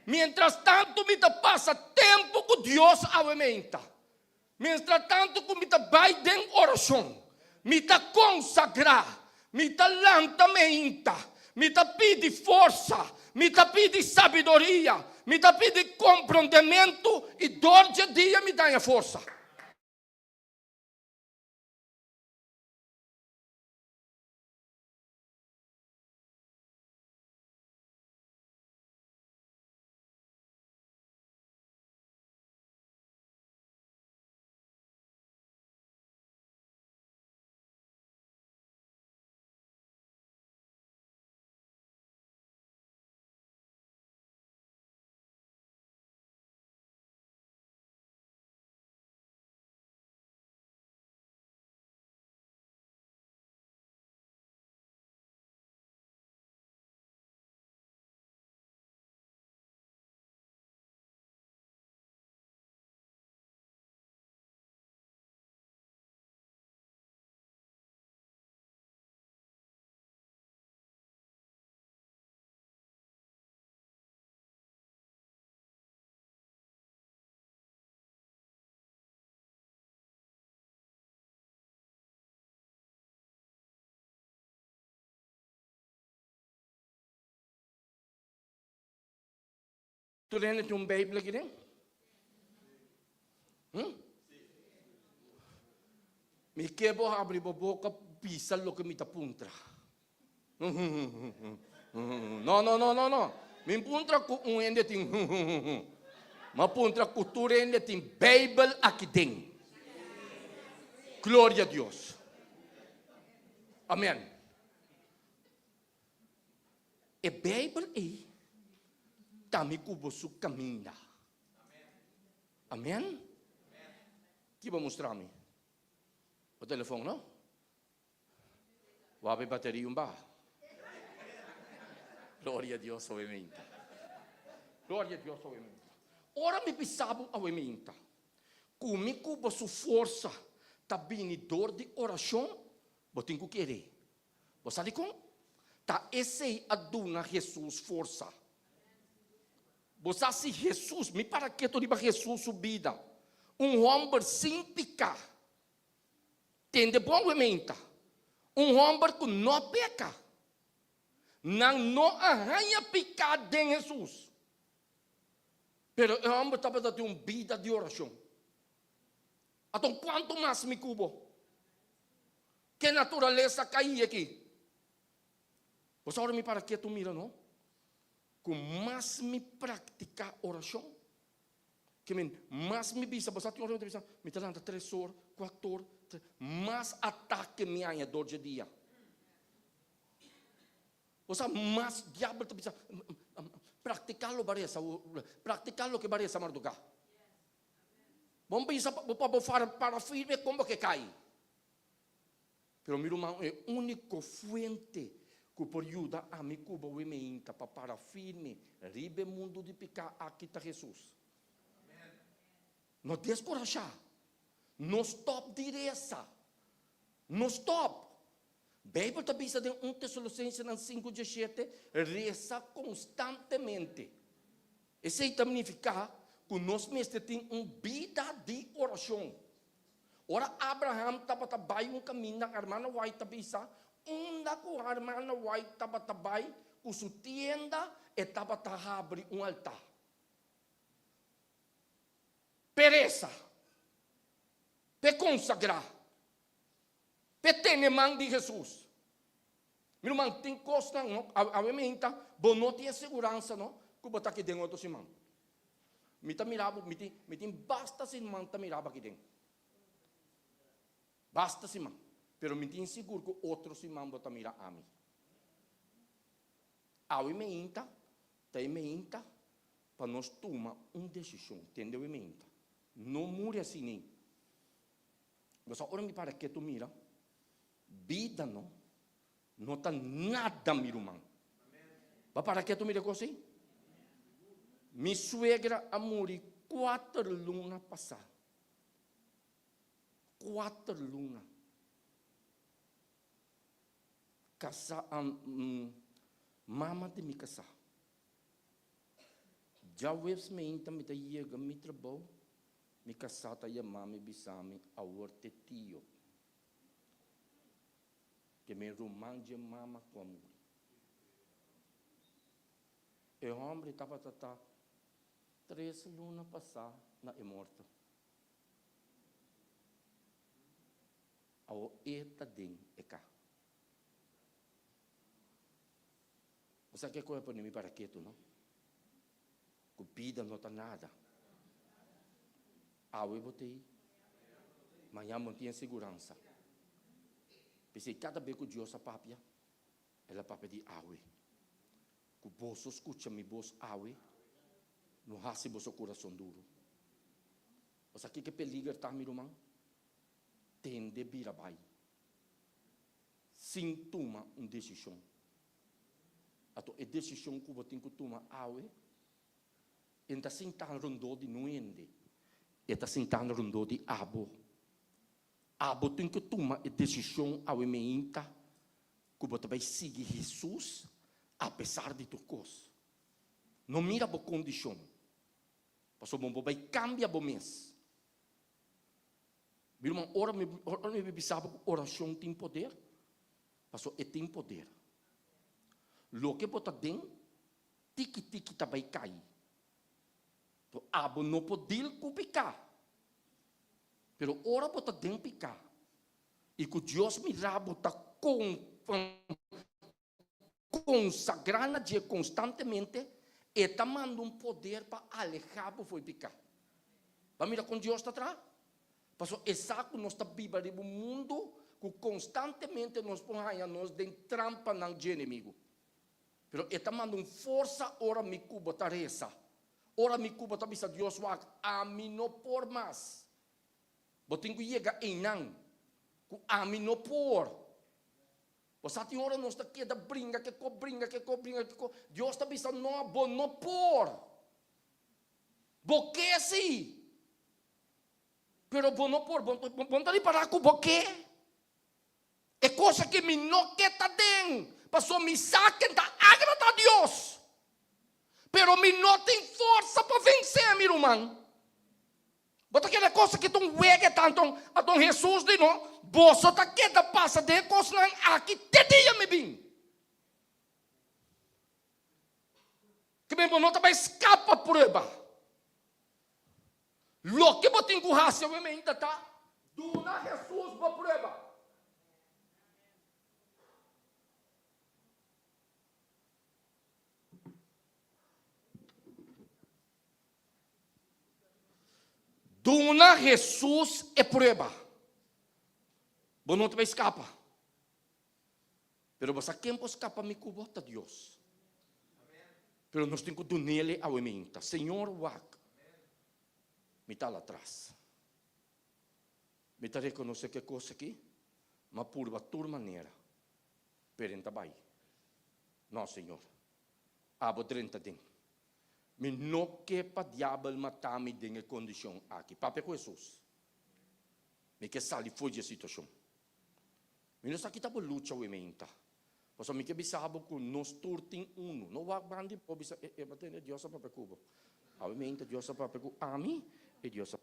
Mientras tanto me tá passa tempo com Deus aumenta. Mientras tanto que me tá vai em oração. Me tá consagrar. Me tá lentamente, me tá pede força, me tá pede sabedoria, me tá pede compreendimento e dor de dia me dá a força. Tu lê um Bíblia aqui dentro? Me quebro abre a boca, pisa lo que me tá puntra. Não. Me puntra com ende tem. Mas puntra com tu ende tem Bíblia aqui dentro. Glória a Deus. Amém. E Bíblia é também que você caminha. Amém? Que vai mostrar-me? O telefone, não? O abre bateria ba? Glória a Deus, obviamente. Glória a Deus, obviamente. Ora me pensava, obviamente, comigo você força, tá vinidor de oração, você tem que querer. Você sabe como? Tá esse aduna Jesus força. Você se Jesus, me para que tu diba Jesus subida. Homem sem pecar. Tende bom mente. Homem que não peca. Não arranha pecado em Jesus. Pero o homem estava dando uma vida de oração. Então, quanto mais me cubo? Que natureza cai aqui? Você ora me para que tu mira, não? Com mais me praticar oração, que mais me bisa, você tem oração, me talanta 3 horas, 4 horas, mais ataque me há dor de dia. Você mais diabo te bisa, praticar lo que baresa marduga. Vamos pensar, vou para firme como que cai. Pero meu irmão é único fuente que por ajuda a mim cuba o ementa para firme ribe mundo de pecar aqui está Jesus. Não descorajar, não stop diresa, não stop. Bíblia está dizendo em 1 Tessalonicenses 5:17, reza constantemente. Isso significa que nós mesmos temos uma vida de oração. Ora Abraham estava trabalhando um caminho, a irmã vai estar Unda com a irmã White estava trabalhando, com sua tenda, estava a abrir um altar. Pereza, para consagrar, para ter mão de Jesus. Meu irmão, tem coisa, não? Obviamente, não tem segurança, não? Que botar aqui dentro do irmão. Me mirava, me tem basta se irmão tá mirava aqui dentro. Basta se irmão. Pero me tem seguro que outros irmãos vão mirar a mim. Ao ementa, para nós tomar uma decisão, entendeu? Ementa. Não mude assim nem. Mas agora me para que tu mira, vida não está nada, meu irmão. Mas para que tu mira assim? Minha suegra a morrer 4 lunas passadas. 4 lunas. Casar, mama de me casar. Já webs me inta me taiega me trabalho, me casar taia mama bisame a orte tio. Que me romanje mama com amor. E o homem estava tata 3 lunas passar na é morto. Ao eta den é cá. Você quer coisa para mim para quieto, não? Cupida não está nada. Eu botei. Amanhã mantenha segurança. Pensei, cada vez que Deus a papia, ela papia de aue. Que você escuta minha voz aue, não rasse o seu coração duro. Você quer que peligra está, meu irmão? Tende a vir abaixo. Sim, toma uma decisão. A decisão que você tem que tomar aue, está sentando rondou de nuende, está sentando rondou de abo. Abo tem que tomar a decisão aue meinta, que você vai seguir Jesus, apesar de tudo coisa. Não mira a condição. Pastor, você vai cambiar o mês. Meu irmão, ora me pensava que oração tem poder. Pastor, tem poder. Lo que bota dentro, tiki-tiki tá vai cair. Abo não poder picar. Pero ora bota den picar. E que Deus mira bota consagrando dia constantemente, e tá mandando poder para alejar para foi picar. Para mirar com Deus está atrás. Passou exato nós está Bíblia no mundo que constantemente nos põe a nós de trampa não de inimigo. Pero está mandando força ora me cuba taresa. Ora me cuba tá bisa Deus wa a mim não por mais. Botinho chega em não. Que a mim não por. Você tem hora nós está aqui da brinca que Deus está bisa não bom não por. Porque sim. Pero bom não por, bom tá ali para com porque. É coisa que me não quer tá dentro. Passou me saquem da agrada a Deus. Pero me não tem força para vencer, meu irmão. Bota aquela coisa que tu wega tanto a Dom Jesus de não. Você tá que da passa de coisa aqui te dia me bem. Que meu não tá vai escapa prova. Lo que botin com raça eu me ainda tá. Do na Jesus ba prova. Duna Jesus é prueba. Bom não te vai escapa. Pero você quem pode escapar me cubota Deus. Pero nós temos que do nele ao ementa. Senhor wak. Me está lá atrás. Me está reconhecer que coisa aqui, mas por tua maneira. Perenta vai. Não, Senhor. Abo 30 din. Me não quer para diabo matar me dengue condição aqui. Papai com Jesus. Me quer sair fora da situação. Me não está aqui para lutar o ementa. Porque me quer bisabo com nós turtim uno. Não vai bandi por bisa bater Deus para papai cubo. A ementa Deus para papai cubo. A mim e Deus.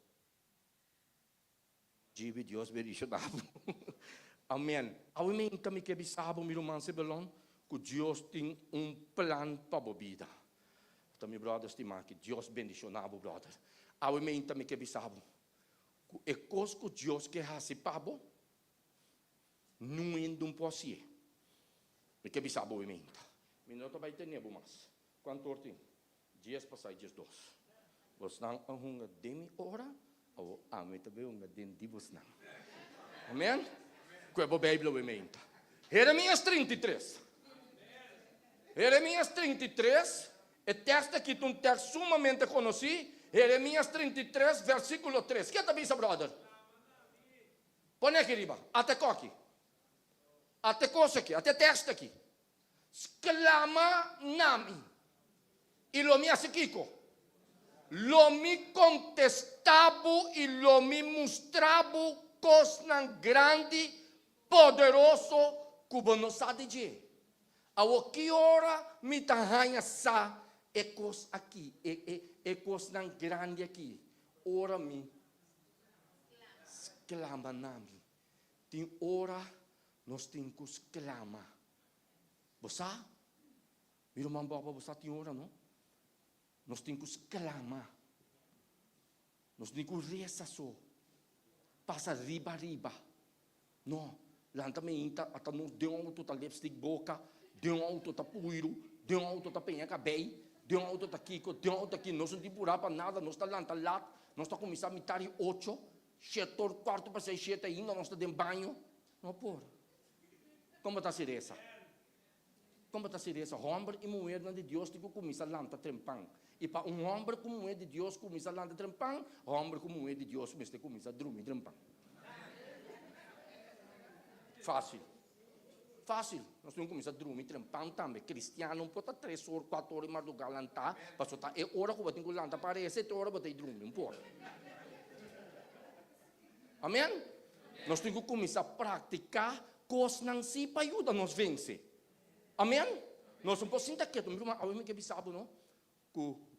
Jibe Deus bendicionado. Amém. A ementa me quer bisabo meu irmão se belon que Deus tem plan para a vida. Também brother estima que Deus bendicionado brother. A ementa me quer bisabo. É coisa que Deus quer fazer pabo. Não é um posse. Me quer bisabo o ementa. Me não vai ter nebo mais. Quanto tem? Dias passai dias 2. Você não arruma demi hora ou a meta be um den dibos não. Amém? Que é a Bíblia o ementa. Jeremias 33. Jeremias 33 é texto que um texto sumamente conhecido. Jeremias 33, versículo 3. Que é a bisa, brother? Põe aqui riba. Até aqui. Até coisa aqui. Até texto aqui. Exclama nami. E lo mi asikiko. Lo mi contestavo e lo mi mostravo coisa grande, poderoso, como não sabe de. A que hora me tahanha sa é coisa aqui, é coisa grande aqui. Ora me exclama nami. Tem hora nós temos que exclamar. Você? Meu irmão, você tem hora, não? Nós temos que exclamar. Nós temos que rezar só. Passa riba. Não. Lá também está, até não deu um auto, tá lipstick boca, deu um auto, tá puiro, deu um auto, tá penha cabei, deu um auto, tá kiko, deu um auto aqui. Nós não temos por para nada, nós está lá, tá lá, nós está começando a mitar 8, 7 quarto para 6, 7 ainda, nós está dentro banho. Não por. Como está a ser essa? Como está a ser essa? Homem e mulher de Deus tem que começar a lançar trempão. E para um homem como mulher de Deus começar a lançar trempão, homem como mulher de Deus começa a dormir trempão. Fácil. Fácil. Nós temos que começar a dormir trempão também. Cristiano não pode estar 3 horas, 4 horas em madrugada lançar. Passou tá é hora que eu tenho que lançar para 7 horas eu tenho que dormir. Não pode. Amém? Nós temos que começar a praticar coisas não se para ajudar nos vencer. Amém? Nós não podemos sentar quieto. Meu irmão, alguém que sabe, não? Que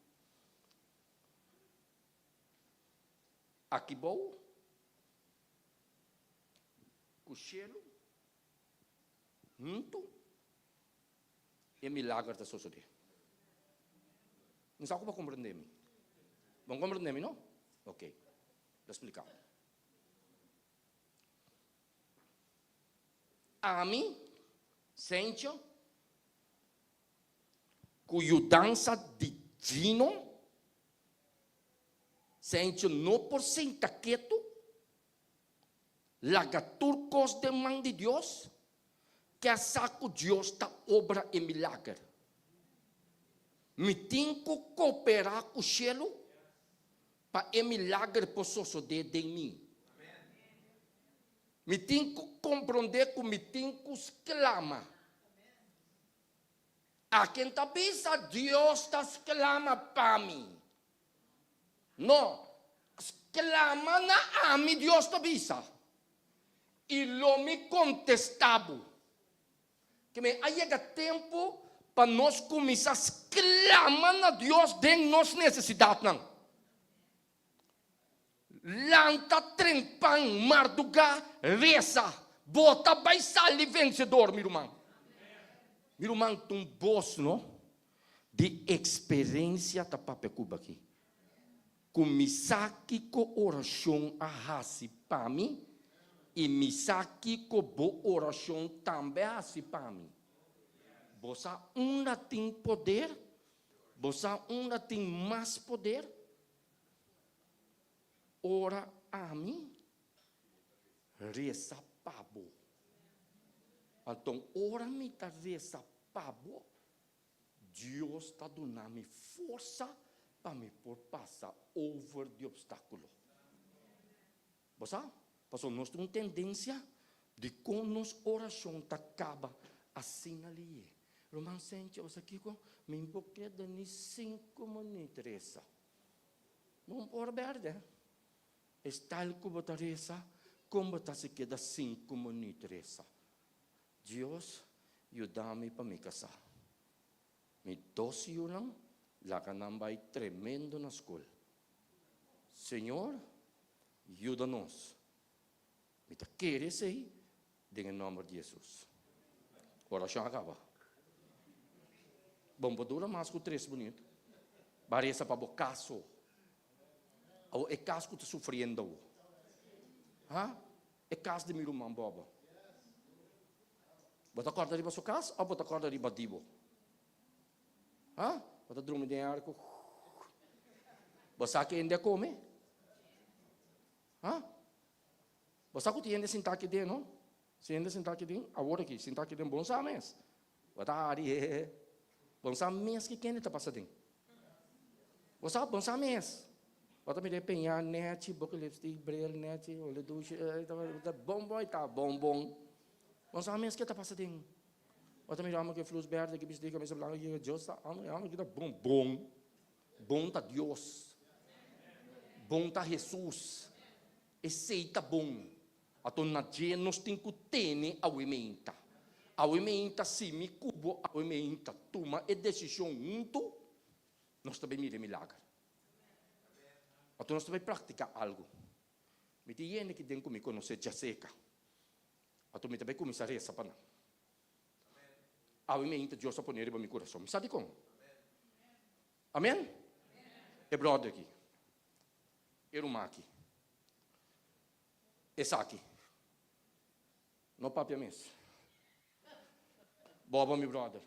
aqui bom, o cheiro, muito, é milagre da sociedade. Não sabe como compreender-me. Vão compreender, não? Ok. Vou explicar. A mim, sente, cuja dança divino, sente no por sentaqueto, lagaturcos de mão de Deus, que a saco Deus está obra e milagre. Me tenho que cooperar com o cielo para o milagre possa suceder de mim. Me tenho que compreender que me tenho que exclamar. A quem está pensando, Deus está exclamando para mim. Não, exclama na mim, Deus está pensando. E lo me contestava. Que me chega tempo para nós começar a exclamar a Deus de nossa necessidade. Não. Lanta, trempan, marduga, reza, bota, baixar e vencedor, meu irmão. Meu irmão, tem voz, não? De experiência da Papa Cuba aqui. Começar com oração a raci para mim, e me saque com boa oração também a raci para mim. Você ainda tem poder, você ainda tem mais poder. Ora a mim, reza pabo. Então, ora me tá reza pabo, Deus está dando força para me por passar over de obstáculo. Você? Porque nós temos tendência de como nossa oração tá acaba assim ali. Romano sente, você aqui com me emboquei de 5 minutos. Não pode perder. Está el cubo taresa, como está se queda 5 minutos. Deus, ajuda-me para me casar. Me 12 anos, lá vai tremendo na escola. Senhor, ajuda-nos. Me te queres aí, em nome de Jesus. Oração acaba. Bom, dura mais que 3 minutos. Parece para o caso. O é caso que está sofrendo. É caso de meu irmão bobo. Você acorda de sua casa ou você acorda de batido? Você dorme de arco. Você que ainda come? Você que ainda sentar aqui dentro, não? Se ainda sentar aqui dentro, agora aqui, sentar aqui dentro, bom mês. Você ari, bom mês que quem está passando? Você bom mês. Você me depenhar net, boca lipstick, braille net, olha duche, bom, tá bom. Mas a mês que está passando, você me chama que flus verde, que bisdica, mas blanca que Deus tá, que tá bom tá Deus, bom tá Jesus, esse tá bom. Ato na dia nós temos que ter a emenda se me cubo, a emenda toma a decisão junto, nós também mira milagre. Então nós vamos praticar algo. Me diz que dentro me conhece já seca. Então me também começar a rezar para nós. A mim Deus a poner para meu coração. Me sabe como? Amém? É brother aqui. É irmã aqui. Essa aqui. Não papi a mesa. Boba meu brother.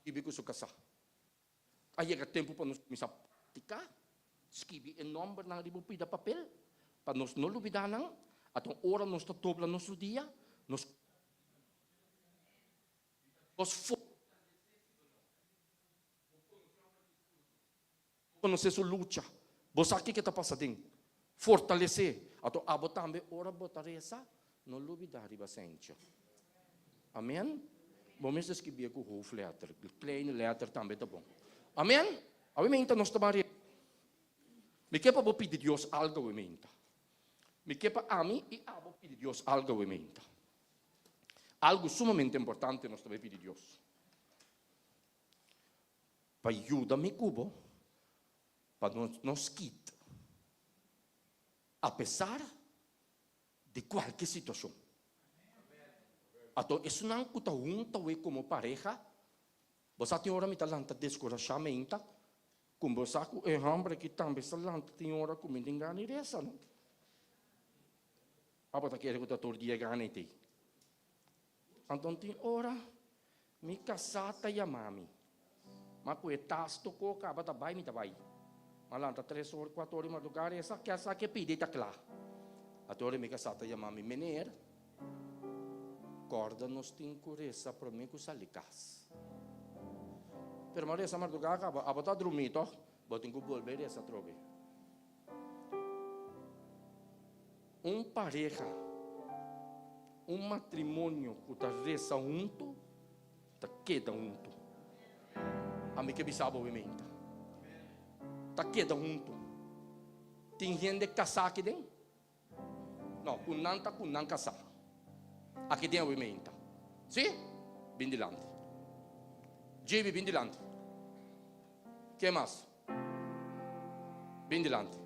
E bico su casa. Aí chega tempo para nós começar a praticar. Escrever em nome na ribupi da papel. Para nós não olvidar não. Então, hora nós está dobla nosso dia. Nós conhecer sua luta. Você aqui que está passando. Fortalecer. Então, abo também hora botar essa. Não olvidar bastante. Amém? Vamos escrever com o whole letter. O kleine letter também está bom. Amém? Amém, então nós estamos me quepa vou pedir Deus algo emenda. Me quepa a mim e a vou pedir Deus algo emenda. Algo sumamente importante nós estamos pedir Deus. Para ajudar-me cubo, para nos quitar. Apesar de qualquer situação. Então, isso não é como pareja, Você tem hora me talanta descorajamento, com você é hambre que também talanta tem hora com me engane resa, não? Apa tak kira kita tur dia gane ti. Anton tem hora me casata ya mami. Maku etas to ko ka bata bai mi tabai. Malanta 3 horas, 4 horas madrugada essa que pide tá lá. A tua me casata ya mami mener. Corda nos tem curesa para mim com salicas. Pero Maria essa madrugada a botar dormito, botem com volver essa trobe. Pareja, matrimônio que está reza junto, está queda junto. A mim que bisaba obviamente. Está queda junto. Tem gente casar aqui dentro? Não, com não casar. Aqui dentro obviamente. Sim? Bem dilante. Gibi, bem dilante. Que mais? Bem dilante.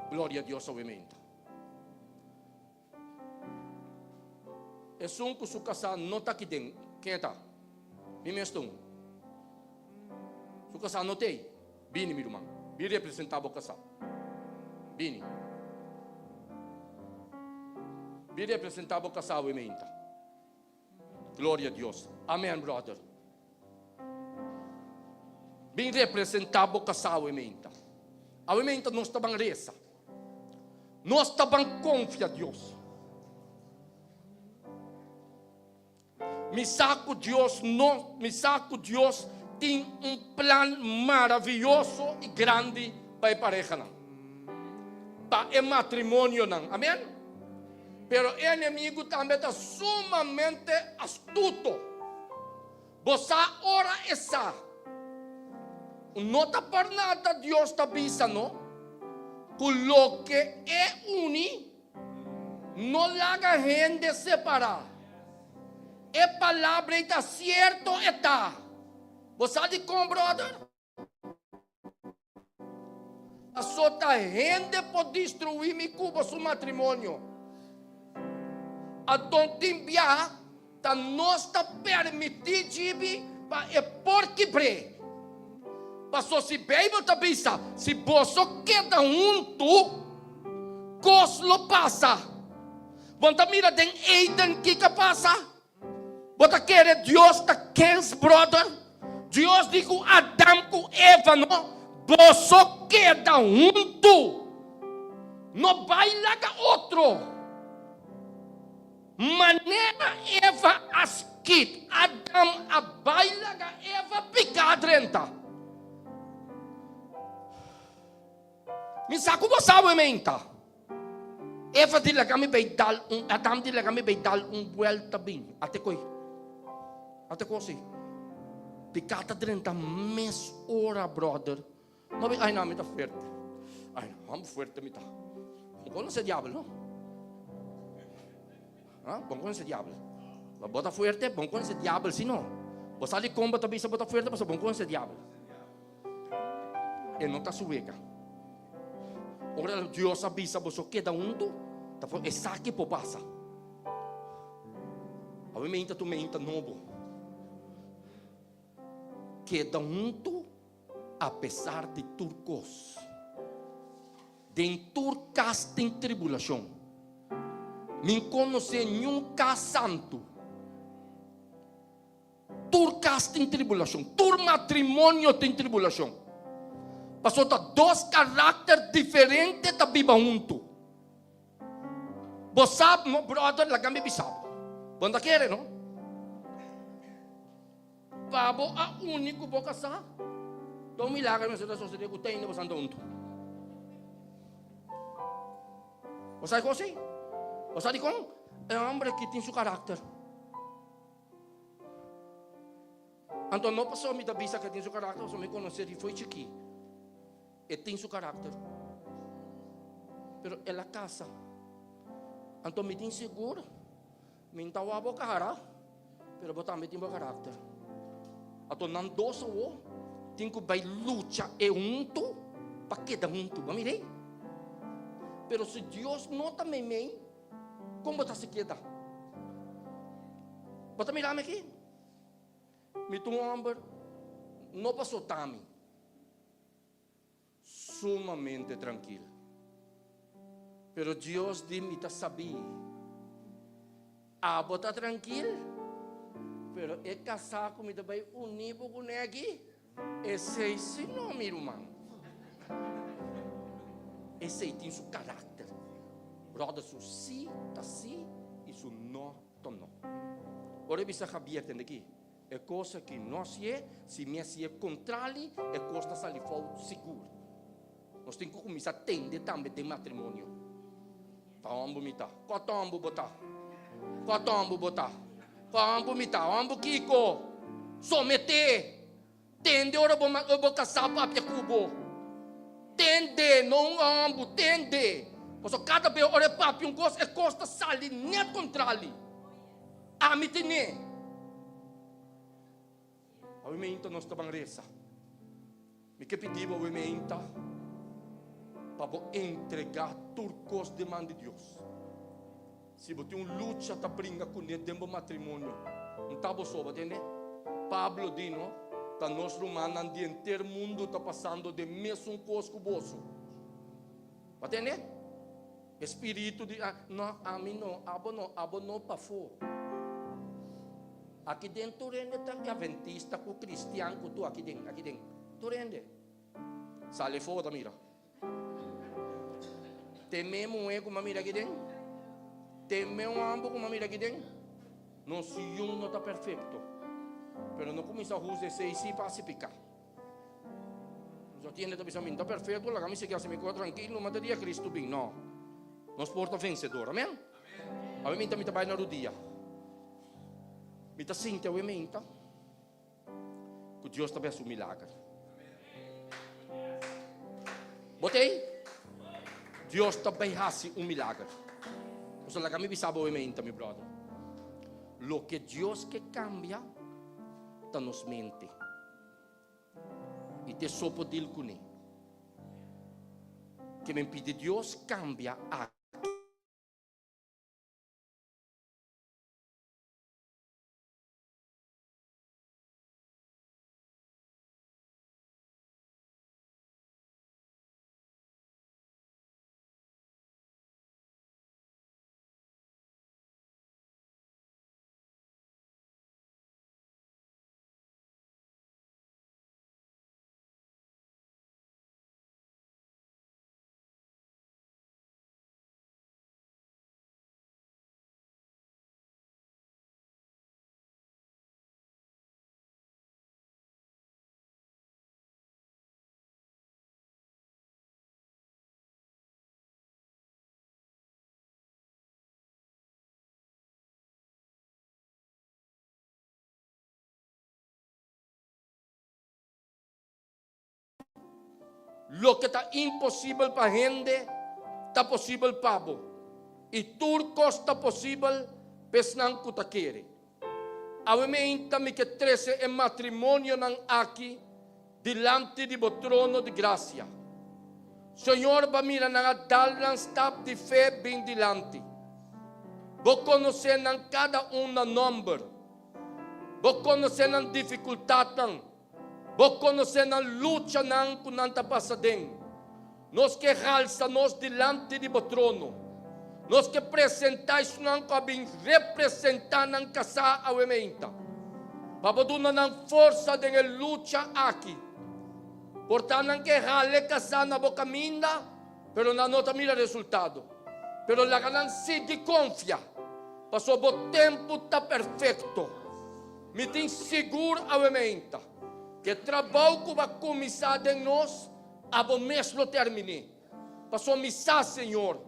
Glória a Deus, obviamente. É um que se casar não está aqui dentro. Quem está? Me mesmo. Se casar não tem. Bini, meu irmão. Bini representava o casar. Bini. Bini representava o casar, obviamente. Glória a Deus. Amém, brother. Bini representava o casar, obviamente. Obviamente nós estamos reza. Nós também confiamos em Deus. Me saco Deus tem plano maravilhoso e grande para a pareja. Para o matrimônio. Amém? Pero o inimigo também está sumamente astuto. Você ora essa. Não está por nada Deus está avisando. Lo que é uni, não laga gente separar. É palavra está certo está. Você sabe como, brother? A sua gente pode destruir me cubo seu matrimônio. A tontimbia tá nós tá permitido para é porque bre. Passou se bem, você pensa, se você queda junto, coslo passa. Você mira den Eden que passa. Você quer Deus da Kens brother? Deus digo Adão com Eva, não? Você queda junto. Não vai lá outro. Maneira Eva askit, Adão a baila Eva picadrenta. Me saco você obviamente. Eva dile kami beidal, Adam dile kami beidal vuelta bem. Até coi. Picata 30 mes hora, brother. Não, ai não, me tá forte. Ai não, vamos forte me tá. Bom conhece diabo, não? Ah, bom conhece diabo. La bota forte, bom conhece diabo, se não. Você ali comba também se bota forte, mas bom conhece diabo. E não tá sueca. Ora Deus avisa você queda junto, tá falando, é saque por passa. Obviamente tu mente novo. Queda junto, apesar de turcos. Dentro casa tem tribulação. Me conhece nenhum casanto. Tur casa tem tribulação. Tur matrimônio tem tribulação. Passou tá dois caracteres diferentes da viva junto. Você sabe, meu brother, lá me bisabo. Banda quer, não? Babo a único boca sa. Então milagre na sociedade que tem, você anda junto. Você sabe assim? Você sabe como? É um homem que tem seu caráter. Então não passou me da bisa que tem seu caráter, você me conhecer e foi chiqui. E tem seu caráter. Pero ela casa. Então me tem seguro. Me tawa a boca cara. Pero botar me tem bom caráter. Então não doce o. Tem que vai luta e junto. Para que da junto? Vamos ver? Pero se Deus não está bem, como você se queda? Bota mirar aqui. Mitong amber, no pasó tami. Sumamente tranquilo. Pero Dios dimita sabia. Abo tá tranquilo. Pero é casar com me vai unir com aqui. Esse é não, meu irmão. Esse aí tem seu caráter. Roda su si, tá si, e su no, tá não. Ora bisa saber aqui. É coisa que nós se me é contrário, é coisa que for seguro. Nós temos que começar a atender também de matrimônio. Tambo mita, quatambo botar. Quatambo botar. Quambo mita, ambo kiko. Somete. Tende ora bo casar para cubo. Tende, não ambo, tende. Porque cada vez ora papi coisa é costa sali net contrário. Amitine. A menta nós estamos reza. Me que pediu a menta para entregar turcos demanda de Deus. Se você tem luta para brincar com ele dentro do matrimônio, não está bom só, entende? Pablo dino, tá nós romanos de inteiro mundo está passando de mesmo coisa que você. Entende? Espírito de não, a mim não, abo não para fora. Aqui dentro rende tanto adventista com cristiano com tu aqui dentro. Tu rende. Sale fora mira. Tememos é como mira aqui dentro. Tememos ambos como mira aqui dentro. Não se não está perfeito. Pero não começa a usar esse para se picar. Já tinha de pensar, está perfeito, la camisa que se me queda tranquilo, mas dia Cristo bem, não. Nós porta vencedor, amém? A mim também vai na rodia. Me está sentindo a mim, que Deus está fazendo um milagre. Botei? Deus está fazendo um milagre. Você lá me sabe o mim, meu brother. Lo que Deus que cambia, está nos mente. E te sopo dil com ele. Que me pede Deus cambia a lo que está impossível para gente, está possível para você. E turcos está possível pesnang kutakere. Awementa mi que 13 em matrimônio nan aqui, delante de bo trono de graça. Senhor, ba mira nang adalan stop de fé bem delante. Bo conhecer nan cada na number. Bo conhecer nan dificuldade. Bo conhecer na luta nan kunanta pasadeng. Nos que halsa nos delante de bo trono. Nos que presentais nan kabing representar nan kasa awementa. Papaduna nan força de luta aqui. Portanto que hale kasa na bo caminda, pero na nota mira resultado. Pero la ganancia de confia. Passou bo tempo tá perfeito. Me tem seguro awementa. Que trabalho que vai começar em nós, a bom mesmo termine. Passou missa, Senhor.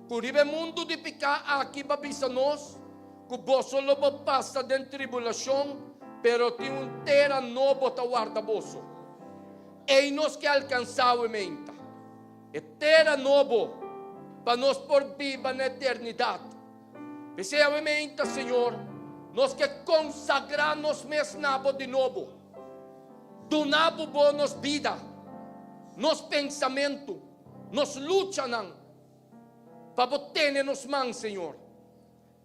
Curibe mundo de picar aqui para pisar nós, que você não passa de tribulação, pero tem terra novo para guardar você. E nós que alcançamos menta. E terra novo para nós por viva na eternidade. Pensei a menta, Senhor, nós que consagramos mesmo de novo. Donabo bo nos vida, nos pensamento, nos luta não, para ter nos mãos, Senhor.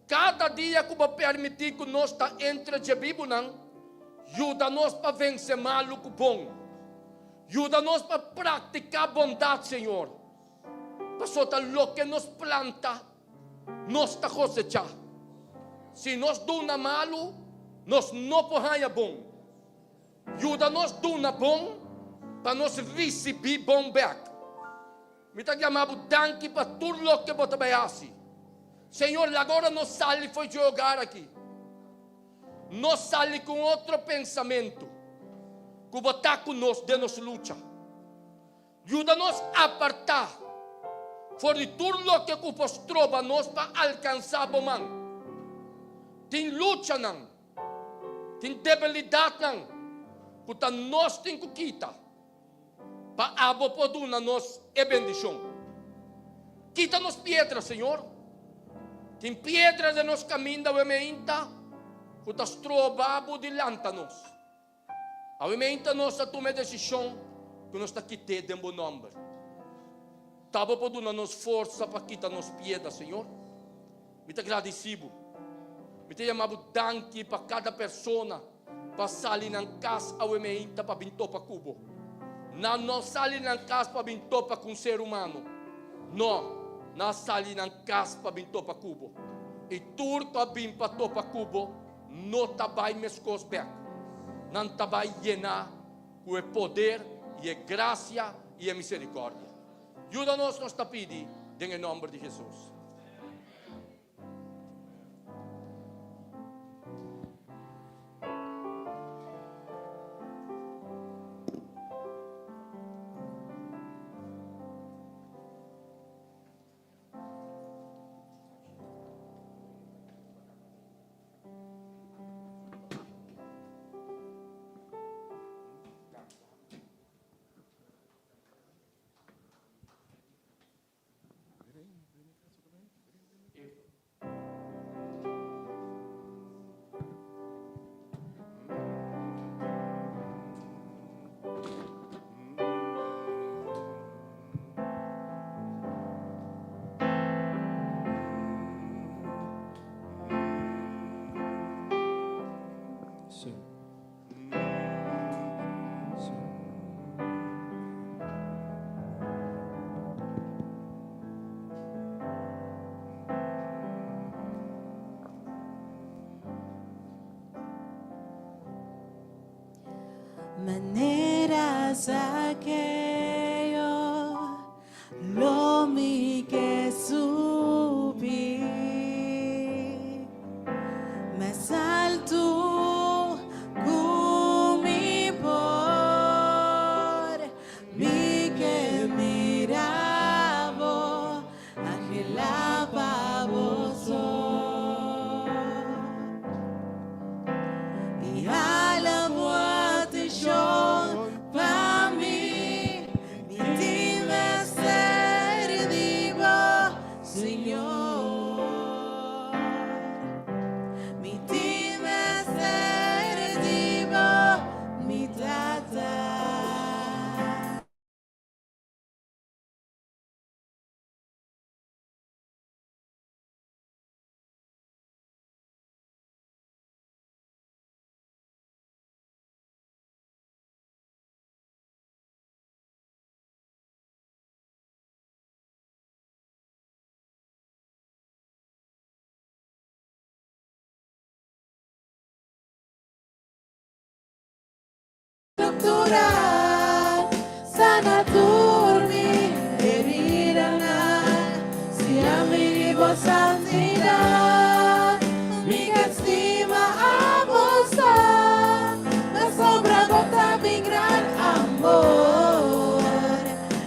Cada dia que vai permitir que nós está entre a Bíblia não, Ajuda-nos para vencer mal o bom. Ajuda-nos para praticar bondade, Senhor. Para soltar o que nos planta, nós está cosechar. Se nós dona malo, nós não podemos bom. Ajuda-nos dona bom, para nós receber bom back. Me está chamando tanque para tudo o que você vai fazer. Senhor, agora nós saímos foi jogar aqui. Nós saímos com outro pensamento. Que vai estar conosco de nossa luta. Ajuda-nos a apartar. Fora de tudo o que o trova nós para alcançar o man. Tem luta não. Tem debilidade não. Porque nós temos que quitar. Para abo poduna nós é bendição. Quita-nos pedras, Senhor. Tem pedras de nos caminho da emenda. Que tas trobabo dilanta-nos. A emenda nós a tomar decisão que nós está quitando de bom nome. Tava poduna nos força para quitar-nos pedras, Senhor. Me te agradecido. Me te chamado danke para cada pessoa para sair na casa a emenda para binto para cubo. Não sair na casa para binto para com ser humano. Não sair na casa para binto para cubo. E tudo para bin para topa cubo, não tabai mescos back. Não tabai llenar com o poder e a graça e a misericórdia. Ajuda-nos nos tapidi, em nome de Jesus. Maneras aquello lo mi que subí más alto mi por mi que miraba agilaba vos y a la muerte yo para mí mi dime ser vivo Señor mi dime ser vivo mi tata. Doctora, sana turmi, herirana, si amigo santidad, mi estima a vos, la sombra gota mi gran amor,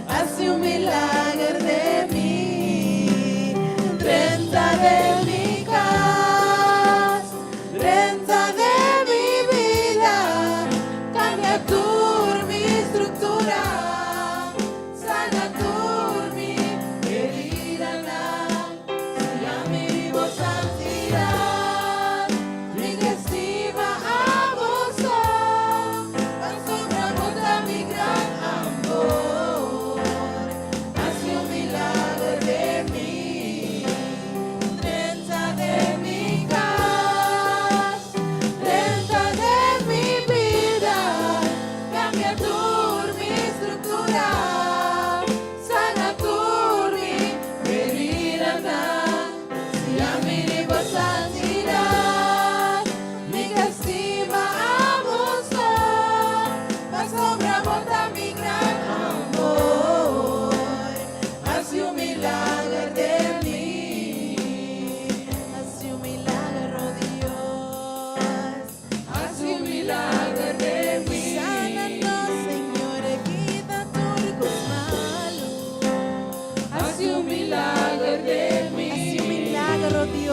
hace un milagro de mí, renta de mi casa, renta de mi vida. Cambia mi estructura, sana mi herida, la mi vivo santidad, mi estima a vos, la sombra bota mi gran amor, hace un milagro de mí,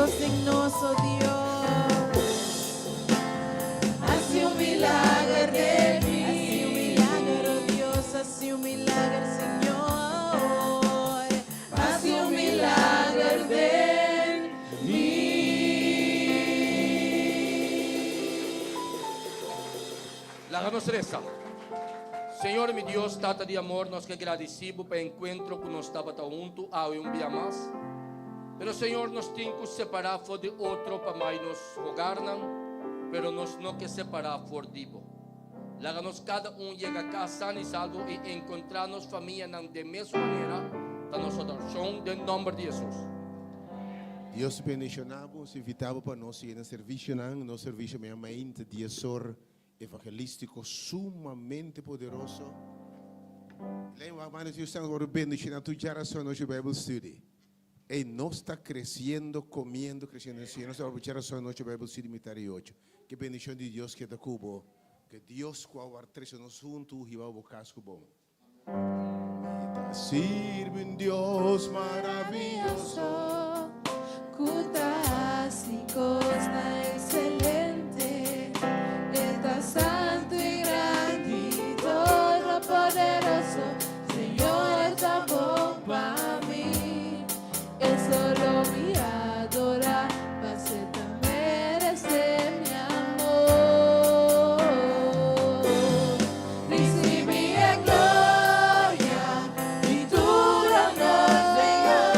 Dios dignoso Dios. Hace un milagro de mí. Hace un milagro Dios, hace un milagro Señor. Hace un milagro de mí. Láganos reza. Senhor, meu Deus, Tata de amor, nós que agradecemos pelo encontro que nós estava junto há um dia mais. Pero, Senhor, nós temos que separar de outro para mais nos rogar, pero nós não que separar por divo. Láganos cada chega a casa sano e salvo e encontrar-nos família de mesma maneira, da nossa oração, em nome de Jesus. Deus bendicionamos, invitamos para nós ir no serviço meio de sor evangelístico sumamente poderoso. Lembra, hermanos, Deus está bendicionando tu geração no Bible Study. E nós está crescendo, comendo, crescendo. Nós estamos geração no Bible Study mitad 8. Que bendição de Deus que está cubo. Que Deus com a trecho nos junto e vai o casco bom. Sirve un Dios maravilloso. Cutas y costa excelente, está santo y grande y todopoderoso, Señor está bom para mí, Él solo me adora, para merece mi amor, recibe a gloria y tu honor, Señor.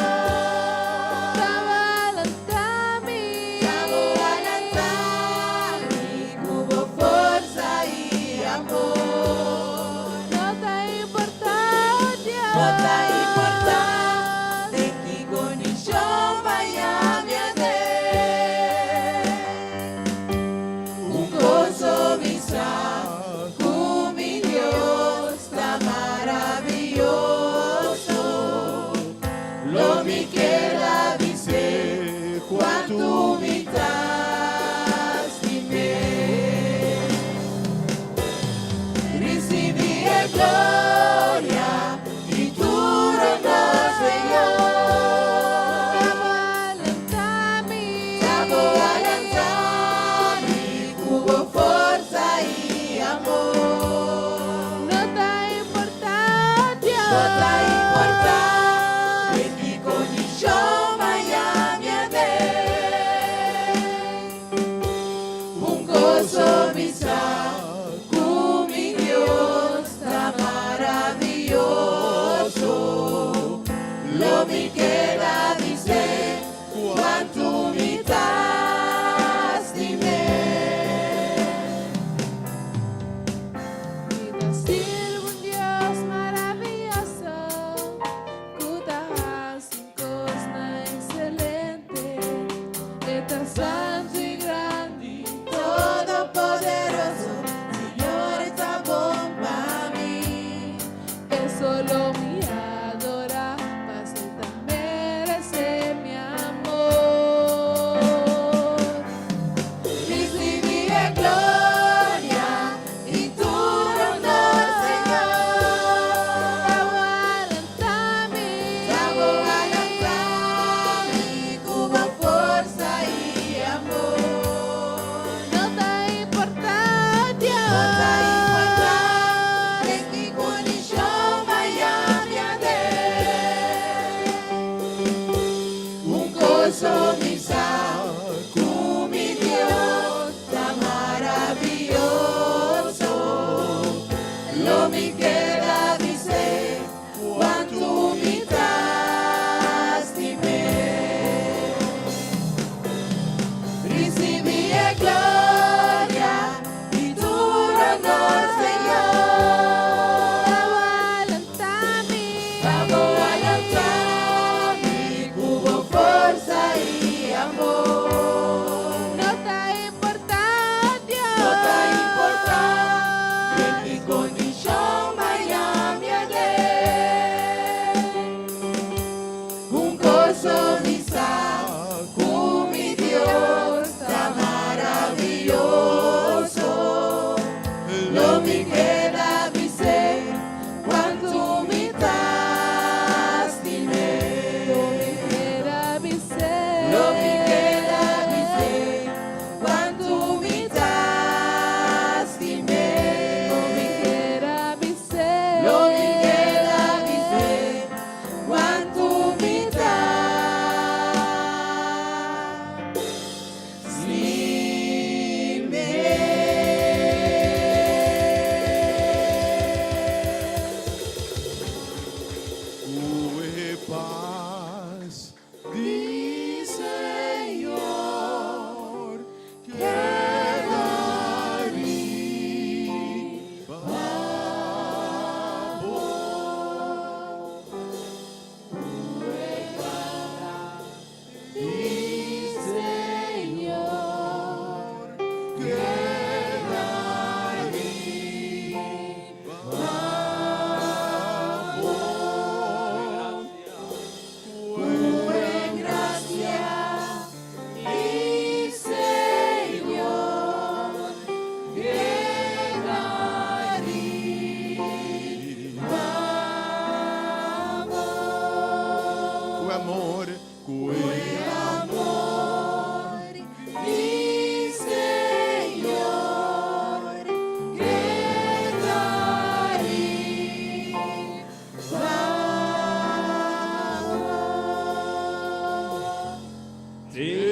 Amor.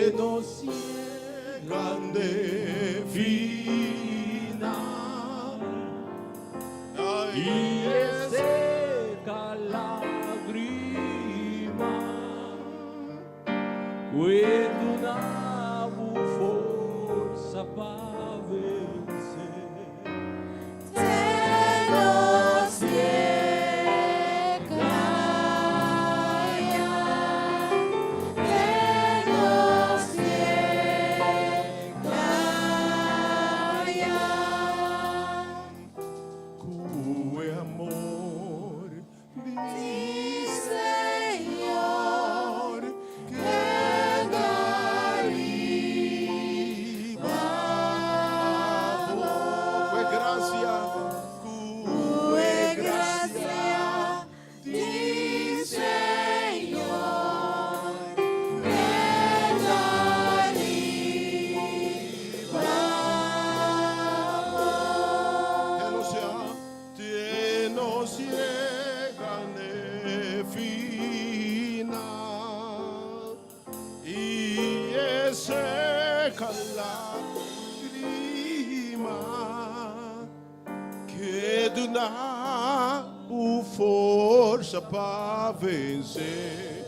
que nos ciegan de final y seca lágrima quando davo força para vencer. Cue amor di Señor que arriba Fue gracia. Cue gracia di Señor que Que nos llegan de final y seca lágrima que dá força para vencer.